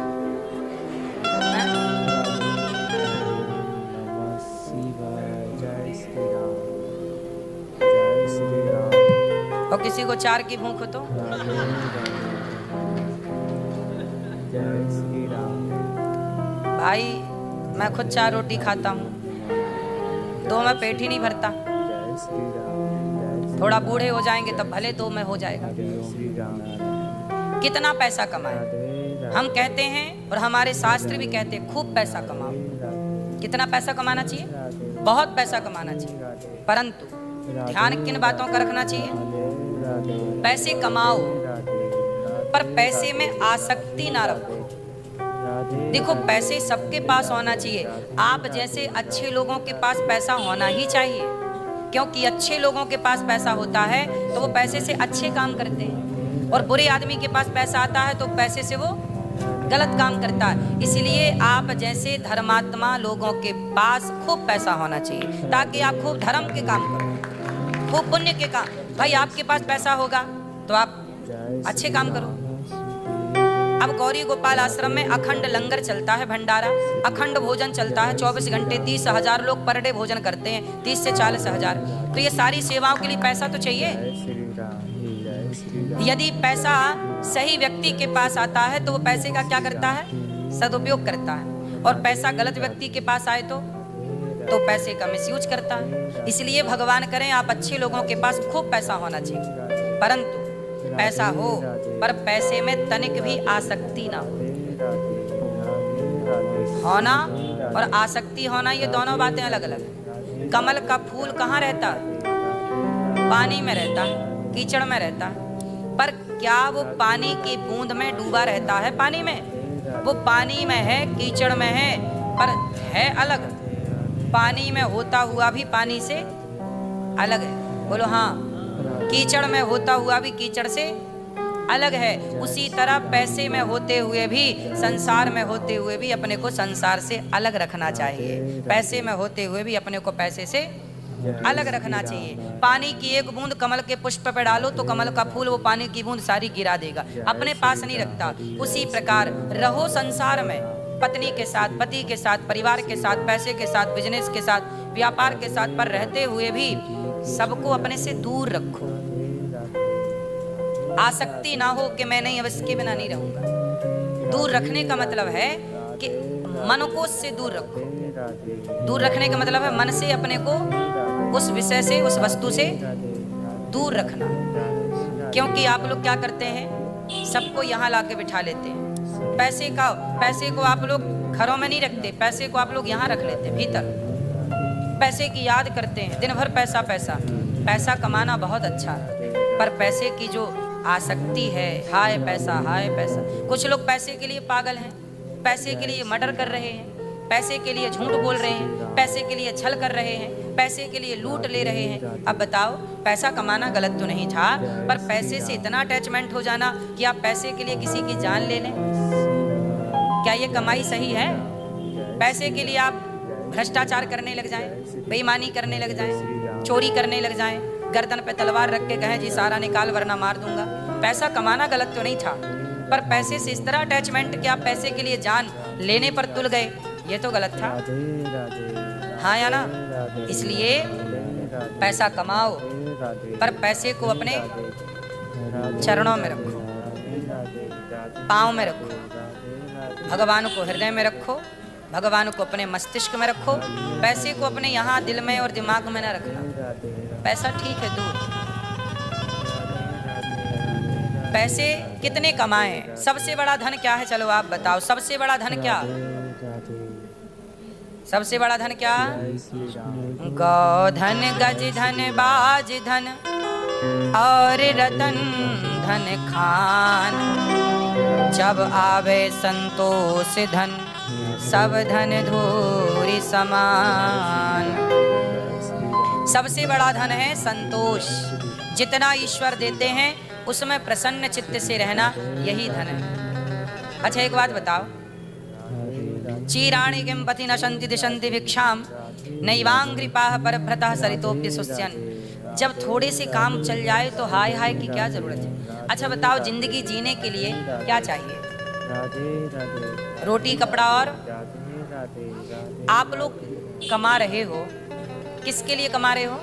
और किसी को 4 की भूख हो तो? भाई मैं खुद 4 रोटी खाता हूँ, 2 में पेट ही नहीं भरता। थोड़ा बूढ़े हो जाएंगे तब भले 2 में हो जाएगा। कितना पैसा कमाए? हम कहते हैं और हमारे शास्त्र भी कहते हैं खूब पैसा कमाओ। कितना पैसा कमाना चाहिए? बहुत पैसा कमाना चाहिए, परंतु ध्यान किन बातों का रखना चाहिए? पैसे कमाओ पर पैसे में आसक्ति ना रखो। देखो, पैसे सबके पास होना चाहिए। आप जैसे अच्छे लोगों के पास पैसा होना ही चाहिए, क्योंकि अच्छे लोगों के पास पैसा होता है तो वो पैसे से अच्छे काम करते हैं, और बुरे आदमी के पास पैसा आता है तो पैसे से वो गलत काम करता है। इसलिए आप जैसे धर्मात्मा लोगों के पास खूब पैसा होना चाहिए, ताकि आप खूब धर्म के काम करो, खूब पुण्य के काम। भाई आपके पास पैसा होगा तो आप अच्छे काम करो। अब गौरी गोपाल आश्रम में अखंड लंगर चलता है, भंडारा, अखंड भोजन चलता है 24 घंटे। 30,000 लोग पर डे भोजन करते हैं, 30 से 40,000। तो ये सारी सेवाओं के लिए पैसा तो चाहिए। यदि पैसा सही व्यक्ति के पास आता है तो वो पैसे का क्या करता है? सदुपयोग करता है। और पैसा गलत व्यक्ति के पास आए तो पैसे का मिसयूज करता है। इसलिए भगवान करें आप अच्छे लोगों के पास खूब पैसा होना चाहिए, परंतु पैसा हो पर पैसे में तनिक भी आसक्ति ना हो। होना और आसक्ति होना ये दोनों बातें अलग अलग हैं। कमल का फूल कहाँ रहता है? पानी में रहता है, कीचड़ में रहता है। पर क्या वो पानी की बूंद में डूबा रहता है? पानी में, वो पानी में है, कीचड़ में है, पर है अलग। पानी में होता हुआ भी पानी से अलग है। बोलो हाँ। कीचड़ में होता हुआ भी कीचड़ से अलग है। उसी तरह पैसे में होते हुए भी, संसार में होते हुए भी अपने को संसार से अलग रखना चाहिए। पैसे में होते हुए भी अपने को पैसे से अलग रखना चाहिए। पानी की एक बूंद कमल के पुष्प पे डालो तो कमल का फूल वो पानी की बूंद सारी गिरा देगा, अपने पास नहीं रखता। उसी प्रकार रहो संसार में, पत्नी के साथ, पति के साथ, परिवार के साथ, पैसे के साथ, बिजनेस के साथ, व्यापार के साथ, पर रहते हुए भी सबको अपने से दूर रखो। आसक्ति ना हो कि मैं नहीं, अब इसके बिना नहीं रहूंगा। दूर रखने का मतलब है कि मन को उससे दूर रखो। दूर रखने का मतलब है मन से अपने को उस विषय से, उस वस्तु से दूर रखना। क्योंकि आप लोग क्या करते हैं, सबको यहाँ लाके बिठा लेते हैं। पैसे को आप लोग घरों में नहीं रखते, पैसे को आप लोग यहाँ रख लेते हैं भीतर। पैसे की याद करते हैं, दिन भर पैसा पैसा। पैसा कमाना बहुत अच्छा है, पर पैसे की जो आसक्ति है, हाय पैसा हाय पैसा। कुछ लोग पैसे के लिए पागल हैं, पैसे के लिए मर्डर कर रहे हैं, पैसे के लिए झूठ बोल रहे हैं, पैसे के लिए छल कर रहे हैं, पैसे के लिए लूट ले रहे हैं। अब बताओ, पैसा कमाना गलत तो नहीं था, पर पैसे से इतना अटैचमेंट हो जाना कि आप पैसे के लिए किसी की जान ले लें, क्या ये कमाई सही है? पैसे के लिए आप भ्रष्टाचार करने लग जाएं, बेईमानी करने लग जाएं, चोरी करने लग जाएं, गर्दन पे तलवार रख के कहें जी सारा निकाल वरना मार दूंगा। पैसा कमाना गलत तो नहीं था, पर पैसे से इस तरह अटैचमेंट कि आप पैसे के लिए जान लेने पर तुल गए, ये तो गलत था। राधे राधे हाँ या ना? राधे इसलिए राधे पैसा कमाओ, राधे पर पैसे को अपने राधे चरणों में रखो, राधे राधे पाँव में रखो, राधे भगवान को हृदय में रखो, भगवान को अपने मस्तिष्क में रखो। पैसे को अपने यहाँ दिल में और दिमाग में न रखना। पैसा ठीक है दूर, पैसे कितने कमाएं? सबसे बड़ा धन क्या है? चलो आप बताओ, सबसे बड़ा धन क्या? सबसे बड़ा धन क्या? गौधन, गज धन, बाज धन और रतन धन खान। जब आवे संतोष धन, सब धन धूरी समान। सबसे बड़ा धन है संतोष। जितना ईश्वर देते हैं उसमें प्रसन्न चित्त से रहना, यही धन है। अच्छा एक बात बताओ, चीराणि किं पति नशन्ति दिशन्ति भिक्षाम नैवांग्रिपाः परभ्रतः सरितोप्य सुस्यन्। जब थोड़े से काम चल जाए तो हाय हाय की क्या जरूरत है? अच्छा बताओ, जिंदगी जीने के लिए क्या चाहिए? रोटी, कपड़ा और आप लोग कमा रहे हो, किसके लिए कमा रहे हो?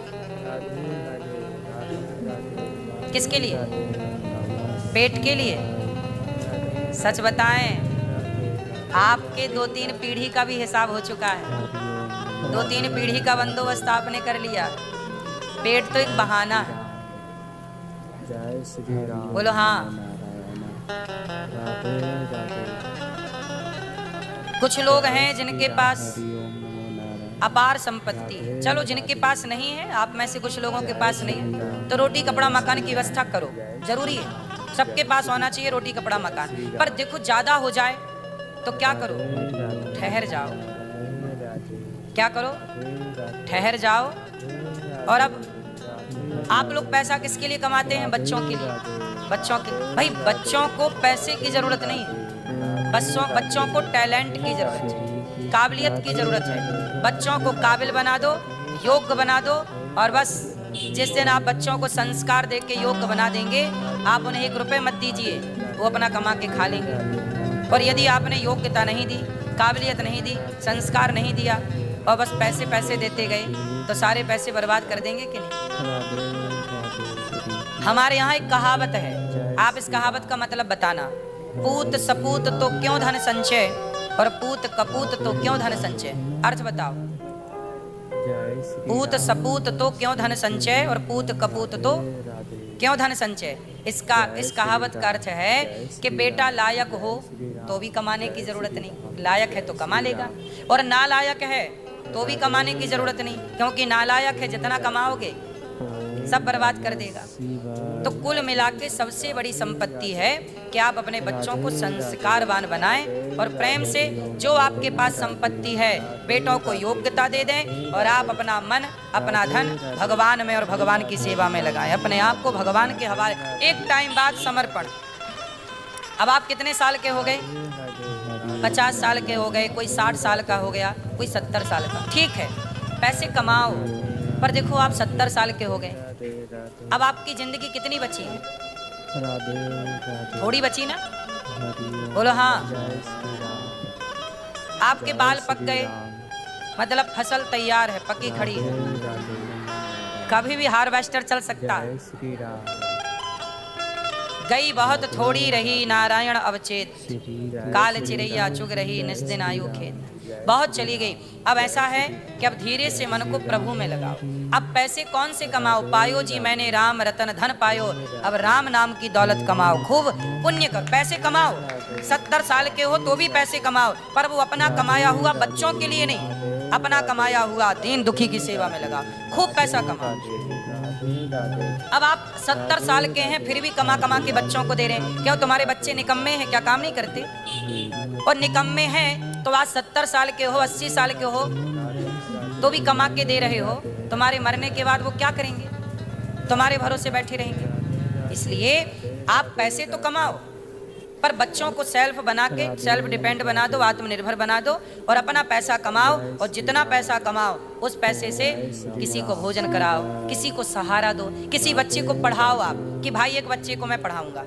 किसके लिए? पेट के लिए? सच बताएं, आपके 2-3 पीढ़ी का भी हिसाब हो चुका है। 2-3 पीढ़ी का बंदोबस्त आपने कर लिया। पेट तो एक बहाना है। जय श्री राम। बोलो हाँ। राधे राधे। कुछ लोग हैं जिनके पास अपार संपत्ति है। चलो जिनके पास नहीं है, आप में से कुछ लोगों के पास नहीं है, तो रोटी कपड़ा मकान की व्यवस्था करो, जरूरी है। सबके पास होना चाहिए रोटी कपड़ा मकान। पर देखो ज्यादा हो जाए तो क्या करो? ठहर जाओ। क्या करो? ठहर जाओ। और अब आप लोग पैसा किसके लिए कमाते हैं? बच्चों के लिए। बच्चों के भाई, बच्चों को पैसे की जरूरत नहीं है। बच्चों को टैलेंट की जरूरत है, काबिलियत की जरूरत है। बच्चों को काबिल बना दो, योग्य बना दो, और बस जिस दिन आप बच्चों को संस्कार दे के योग्य बना देंगे, आप उन्हें 1 रुपये मत दीजिए, वो अपना कमा के खा लेंगे। और यदि आपने योग्यता नहीं दी, काबिलियत नहीं दी, संस्कार नहीं दिया, और बस पैसे पैसे देते गए, तो सारे पैसे बर्बाद कर देंगे कि नहीं? हमारे यहाँ एक कहावत है, आप इस कहावत का मतलब बताना। पूत सपूत तो क्यों धन संचय, और पूत कपूत तो क्यों धन संचय? अर्थ बताओ। पूत सपूत तो क्यों धन संचय, और पूत कपूत तो क्यों धन संचय? इस कहावत का अर्थ है कि बेटा लायक हो तो भी कमाने की जरूरत नहीं, लायक है तो कमा लेगा, और नालायक है तो भी कमाने की जरूरत नहीं, क्योंकि नालायक है जितना कमाओगे सब बर्बाद कर देगा। तो कुल मिला के सबसे बड़ी संपत्ति है कि आप अपने बच्चों को संस्कारवान बनाएं, और प्रेम से जो आपके पास संपत्ति है बेटों को योग्यता दे दें, और आप अपना मन, अपना धन भगवान में और भगवान की सेवा में लगाएं। अपने आप को भगवान के हवाले। एक टाइम बाद समर्पण। अब आप कितने साल के हो गए? 50 साल के हो गए, कोई 60 साल का हो गया, कोई 70 साल का। ठीक है, पैसे कमाओ, पर देखो आप 70 साल के हो गए, अब आपकी जिंदगी कितनी बची है? थोड़ी बची ना? बोलो हाँ। आपके बाल पक गए, मतलब फसल तैयार है, पकी खड़ी है, कभी भी हार्वेस्टर चल सकता है। गई बहुत थोड़ी रही नारायण अवचेत, काल चिरैया चुग रही निस दिन आयु खेत। बहुत चली गई, अब ऐसा है कि अब धीरे से मन को प्रभु में लगाओ। अब पैसे कौन से कमाओ? पायो जी मैंने राम रतन धन पायो, अब राम नाम की दौलत कमाओ, खूब पुण्य कर, पैसे कमाओ। 70 साल के हो तो भी पैसे कमाओ, पर वो अपना कमाया हुआ बच्चों के लिए नहीं, अपना कमाया हुआ दीन दुखी की सेवा में लगाओ, खूब पैसा कमाओ। अब आप 70 साल के हैं फिर भी कमा कमा के बच्चों को दे रहे हैं। क्यों? तुम्हारे बच्चे निकम्मे हैं क्या? काम नहीं करते? और निकम्मे हैं तो आज 70 साल के हो, 80 साल के हो तो भी कमा के दे रहे हो। तुम्हारे मरने के बाद वो क्या करेंगे? तुम्हारे भरोसे बैठे रहेंगे। इसलिए आप पैसे तो कमाओ, पर बच्चों को सेल्फ बना के सेल्फ डिपेंड बना दो, आत्मनिर्भर बना दो और अपना पैसा कमाओ और जितना पैसा कमाओ उस पैसे से किसी को भोजन कराओ, किसी को सहारा दो, किसी बच्चे को पढ़ाओ आप कि भाई एक बच्चे को मैं पढ़ाऊंगा,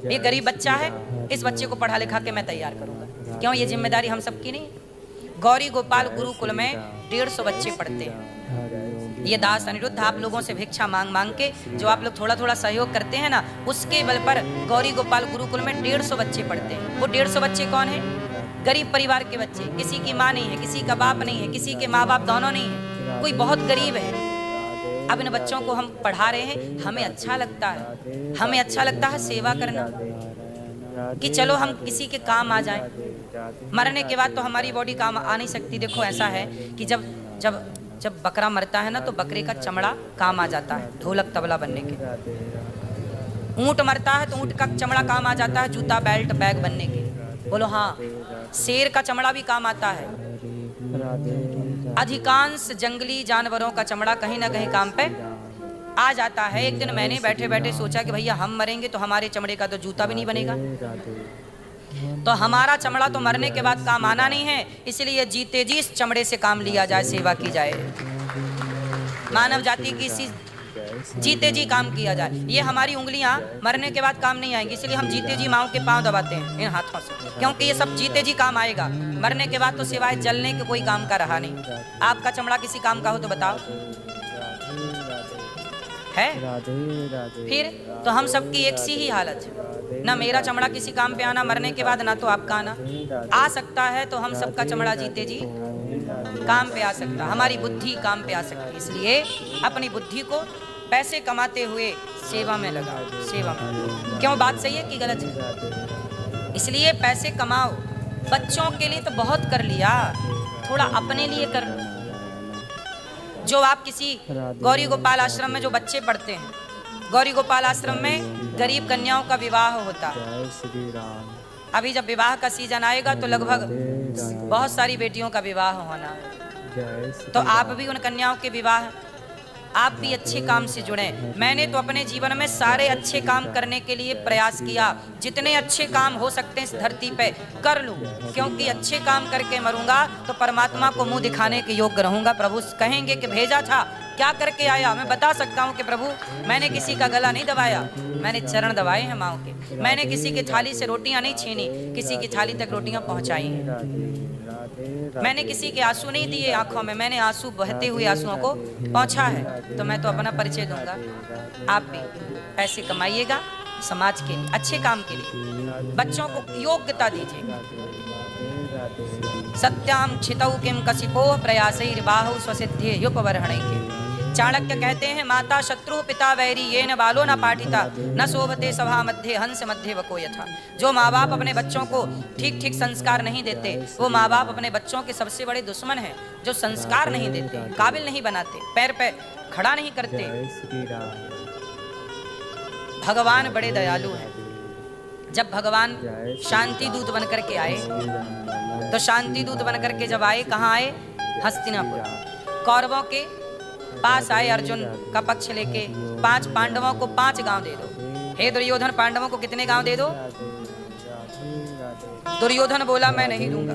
ये गरीब बच्चा है, इस बच्चे को पढ़ा लिखा के मैं तैयार करूंगा। क्यों? ये जिम्मेदारी हम सबकी नहीं है। गौरी गोपाल गुरुकुल में 150 बच्चे पढ़ते हैं। ये दास अनिरुद्ध आप लोगों से भिक्षा मांग मांग के जो आप लोग थोड़ा थोड़ा सहयोग करते हैं ना, उसके बल पर गौरी गोपाल गुरुकुल में 150 बच्चे पढ़ते हैं। वो 150 बच्चे कौन है? गरीब परिवार के बच्चे, किसी की माँ नहीं है, किसी का बाप नहीं है, किसी के माँ बाप दोनों नहीं है, कोई बहुत गरीब है। अब इन बच्चों को हम पढ़ा रहे हैं, हमें अच्छा लगता है, हमें अच्छा लगता है सेवा करना कि चलो हम किसी के काम आ जाएं। मरने के बाद तो हमारी बॉडी काम आ नहीं सकती। देखो ऐसा है कि जब जब जब बकरा मरता है ना तो बकरे का चमड़ा काम आ जाता है ढोलक तबला बनने के। ऊंट मरता है तो ऊंट का चमड़ा काम आ जाता है जूता बेल्ट बैग बनने के। बोलो हाँ। शेर का चमड़ा भी काम आता है। अधिकांश जंगली जानवरों का चमड़ा कहीं ना कहीं काम पे आ जाता है। एक दिन मैंने बैठे बैठे सोचा कि भैया हम मरेंगे तो हमारे चमड़े का तो जूता भी नहीं बनेगा, तो हमारा चमड़ा तो मरने के बाद काम आना नहीं है, इसलिए जीते जी इस चमड़े से काम लिया जाए, सेवा की जाए, मानव जाति की इसी जीते जी काम किया जाए। ये हमारी उंगलियां मरने के बाद काम नहीं आएंगी, इसलिए हम जीते जी माओ के पांव दबाते हैं इन हाथों से, क्योंकि ये सब जीते जी काम आएगा। मरने के बाद तो सिवाय जलने के कोई काम का रहा नहीं। आपका चमड़ा किसी काम का हो तो बताओ है? फिर तो हम सबकी एक सी ही हालत है, ना मेरा चमड़ा किसी काम पे आना मरने के बाद, ना तो आपका आना आ सकता है। तो हम सबका चमड़ा जीते जी काम पे आ सकता, हमारी बुद्धि काम पे आ सकती। इसलिए अपनी बुद्धि को पैसे कमाते हुए सेवा में लगाओ, सेवा में। क्यों? बात सही है कि गलत है? इसलिए पैसे कमाओ। बच्चों के लिए तो बहुत कर लिया, थोड़ा अपने लिए कर लो। जो आप किसी गौरी गोपाल आश्रम में जो बच्चे पढ़ते हैं, गौरी गोपाल आश्रम में गरीब कन्याओं का विवाह होता है। अभी जब विवाह का सीजन आएगा तो लगभग बहुत सारी बेटियों का विवाह होना है, तो आप भी उन कन्याओं के विवाह, आप भी अच्छे काम से जुड़ें। मैंने तो अपने जीवन में सारे अच्छे काम करने के लिए प्रयास किया, जितने अच्छे काम हो सकते हैं इस धरती पे कर लूं, क्योंकि अच्छे काम करके मरूंगा तो परमात्मा को मुंह दिखाने के योग्य रहूंगा। प्रभु कहेंगे कि भेजा था, क्या करके आया? मैं बता सकता हूँ कि प्रभु मैंने किसी का गला नहीं दबाया, मैंने चरण दबाए हैं माओ के। मैंने किसी की थाली से रोटियां नहीं छीनी, किसी की थाली तक रोटियां पहुंचाई हैं। मैंने किसी के आंसू नहीं दिए आंखों में, मैंने आंसू बहते हुए आंसुओं को पहुंचा है। तो मैं तो अपना परिचय दूंगा। आप भी पैसे कमाइएगा समाज के लिए, अच्छे काम के लिए, बच्चों को योग्यता दीजिएगा। सत्याम क्षितौ किम कसिपो प्रयासैर्बाहु स्वसिद्धे युपवर्हणे के। चाणक्य कहते हैं माता शत्रु पिता वैरी ये न बालो न पाठिता न शोभते सभा मध्य हंस मध्य वको यथा। जो माँ बाप अपने बच्चों को ठीक ठीक संस्कार नहीं देते, वो माँ बाप अपने बच्चों के सबसे बड़े दुश्मन हैं। जो संस्कार नहीं देते, काबिल नहीं बनाते, पैर पे खड़ा नहीं करते। भगवान बड़े दयालु हैं। जब भगवान शांति दूत बन करके आए, तो शांति दूत बन करके जब आए, कहाँ आए? हस्तिनापुर। कौरवों के पास आए अर्जुन का पक्ष लेके, 5 पांडवों को 5 गांव दे दो। हे दुर्योधन, पांडवों को कितने गांव दे दो? दुर्योधन बोला मैं नहीं दूंगा।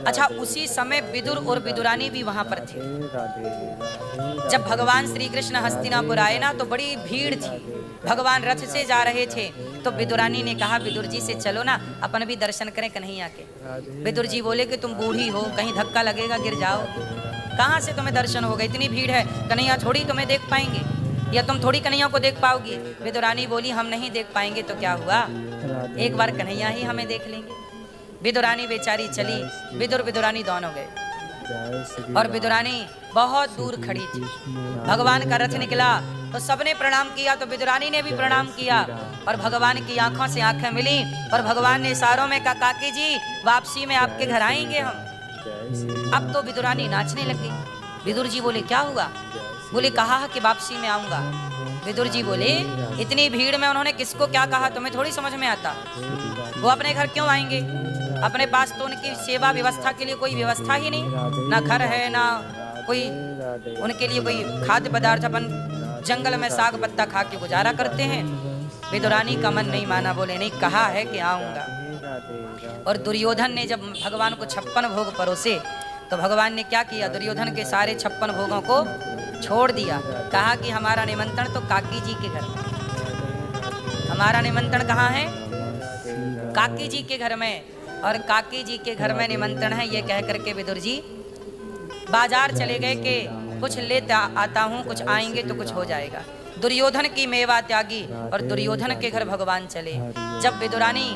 अच्छा, उसी समय विदुर और विदुरानी भी वहां पर थे। जब भगवान श्री कृष्ण हस्तिनापुर आए ना, तो बड़ी भीड़ थी। भगवान रथ से जा रहे थे, तो विदुरानी ने कहा विदुर जी से चलो ना, अपन भी दर्शन करें कन्हैया के। विदुर जी बोले कि तुम बूढ़ी हो, कहीं धक्का लगेगा गिर जाओ, कहाँ से तुम्हें दर्शन होगा? इतनी भीड़ है, कन्हैया थोड़ी तुम्हें देख पाएंगे, या तुम थोड़ी कन्हैया को देख पाओगी। विदुरानी बोली हम नहीं देख पाएंगे तो क्या हुआ, एक बार कन्हैया ही हमें देख लेंगे। विदुरानी बेचारी चली, विदुर विदुरानी दोनों गए, और विदुरानी बहुत दूर खड़ी थी। भगवान का रथ निकला तो सबने प्रणाम किया, तो विदुरानी ने भी प्रणाम किया, और भगवान की आंखों से आंखें मिली, और भगवान ने इशारों में कहा काकी जी वापसी में आपके घर आएंगे हम। अब तो विदुरानी नाचने लग गई। विदुर जी बोले क्या हुआ? बोले कहा कि वापसी में आऊंगा। विदुर जी बोले इतनी भीड़ में उन्होंने किसको क्या कहा तुम्हें थोड़ी समझ में आता? वो अपने घर क्यों आएंगे? अपने पास तो उनकी सेवा व्यवस्था के लिए कोई व्यवस्था ही नहीं, ना घर है ना कोई उनके लिए कोई खाद्य पदार्थ। अपन जंगल में साग पत्ता खा के गुजारा करते हैं। विदुरानी का मन नहीं माना, बोले नहीं, कहा है कि आऊंगा। और दुर्योधन ने जब भगवान को 56 भोग परोसे तो भगवान ने क्या किया, दुर्योधन के सारे 56 भोगों को छोड़ दिया। कहा कि हमारा निमंत्रण तो काकी जी के घर में, हमारा निमंत्रण कहाँ है, काकी जी के घर में, और काकी जी के घर में निमंत्रण है। ये कह करके विदुर जी बाजार चले गए कि कुछ लेते आता हूँ, कुछ आएंगे तो कुछ हो जाएगा। दुर्योधन की मेवा त्यागी और दुर्योधन के घर भगवान चले। जब विदुरानी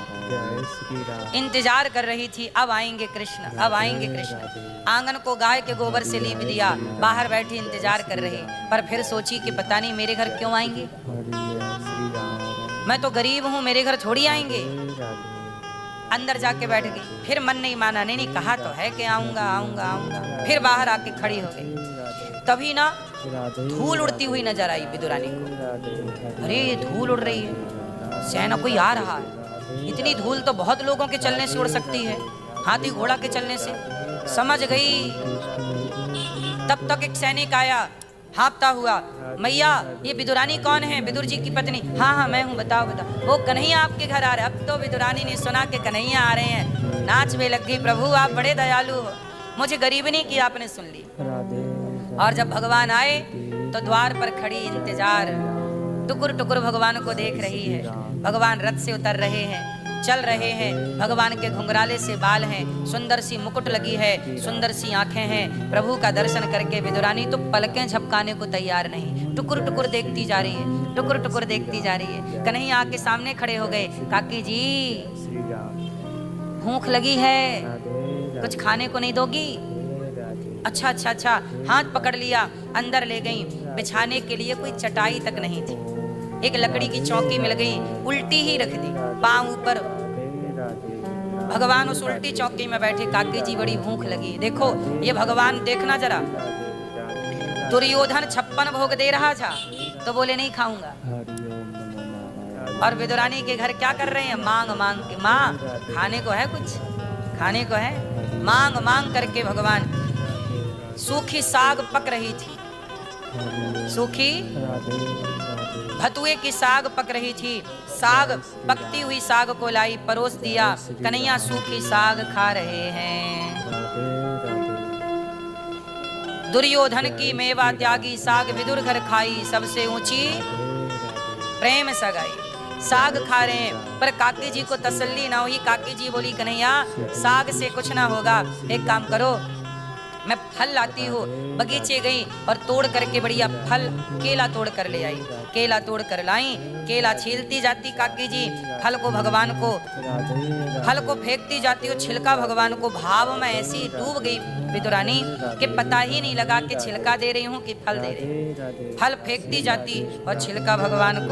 इंतजार कर रही थी, अब आएंगे कृष्ण, अब आएंगे कृष्ण। आंगन को गाय के गोबर से लीप दिया, बाहर बैठी इंतजार कर रही, पर फिर सोची कि पता नहीं मेरे घर क्यों आएंगे, मैं तो गरीब हूँ, मेरे घर थोड़ी आएंगे। अंदर जाके बैठ गई, फिर मन नहीं माना, नहीं कहा तो है कि आऊंगा आऊंगा आऊंगा। फिर बाहर आके खड़ी हो गई। तभी ना धूल उड़ती हुई नजर आई विदुरानी को। अरे धूल उड़ रही है, सेना कोई आ रहा है। इतनी धूल तो बहुत लोगों के चलने से उड़ सकती है, हाथी घोड़ा के चलने से। समझ गई। तब तक एक सैनिक आया हाँफता हुआ, मैया ये विदुरानी कौन है, विदुर जी की पत्नी। हाँ हाँ मैं हूँ, बताओ बताओ। वो कन्हैया आपके घर आ रहे। अब तो विदुरानी ने सुना कि कन्हैया आ रहे हैं, नाच में लग गई। प्रभु आप बड़े दयालु हो, मुझे गरीबनी की आपने सुन ली। और जब भगवान आए तो द्वार पर खड़ी इंतजार, टुकुर टुकुर भगवान को देख रही है। भगवान रथ से उतर रहे हैं, चल रहे हैं। भगवान के घुंघराले से बाल हैं, सुंदर सी मुकुट लगी है, सुंदर सी आंखें हैं। प्रभु का दर्शन करके विदुरानी तो पलकें झपकाने को तैयार नहीं, टुकुर टुकुर देखती जा रही है, टुकुर टुकुर देखती जा रही है। कन्हैया आके सामने खड़े हो गए। काकी जी भूख लगी है, कुछ खाने को नहीं दोगी? अच्छा अच्छा अच्छा। हाथ पकड़ लिया, अंदर ले गई। बिछाने के लिए कोई चटाई तक नहीं थी, एक लकड़ी की चौकी मिल गई, उल्टी ही रख दी, पांव ऊपर। भगवान उस उल्टी चौकी में बैठे। काकी जी बड़ी भूख लगी। देखो ये भगवान, देखना जरा, दुर्योधन 56 भोग दे रहा था तो बोले नहीं खाऊंगा। और विदुरानी के घर क्या कर रहे हैं, मांग मांग के। माँ खाने को है, कुछ खाने को है? मांग मांग करके भगवान। सूखी साग पक रही थी, सूखी भतुए की साग पक रही थी। साग, पकती हुई साग को लाई, परोस दिया। कन्हैया सूखी साग खा रहे हैं। दुर्योधन की मेवा त्यागी, साग विदुर घर खाई, सबसे ऊंची प्रेम सगाई। साग खा रहे हैं, पर काकी जी को तसल्ली ना हुई। काकी जी बोली कन्हैया साग से कुछ ना होगा, एक काम करो, मैं फल लाती हूँ। बगीचे गई और तोड़ करके बढ़िया फल, केला तोड़ कर ले आई। केला तोड़ कर लाई, केला छीलती जाती काकी जी, फल को भगवान को, फल को फेंकती जाती हो, छिलका भगवान को। भाव में ऐसी डूब गई विदुरानी कि पता ही नहीं लगा कि छिलका दे रही हूँ कि फल दे रही हूँ। फल फेंकती जाती और छिलका भगवान को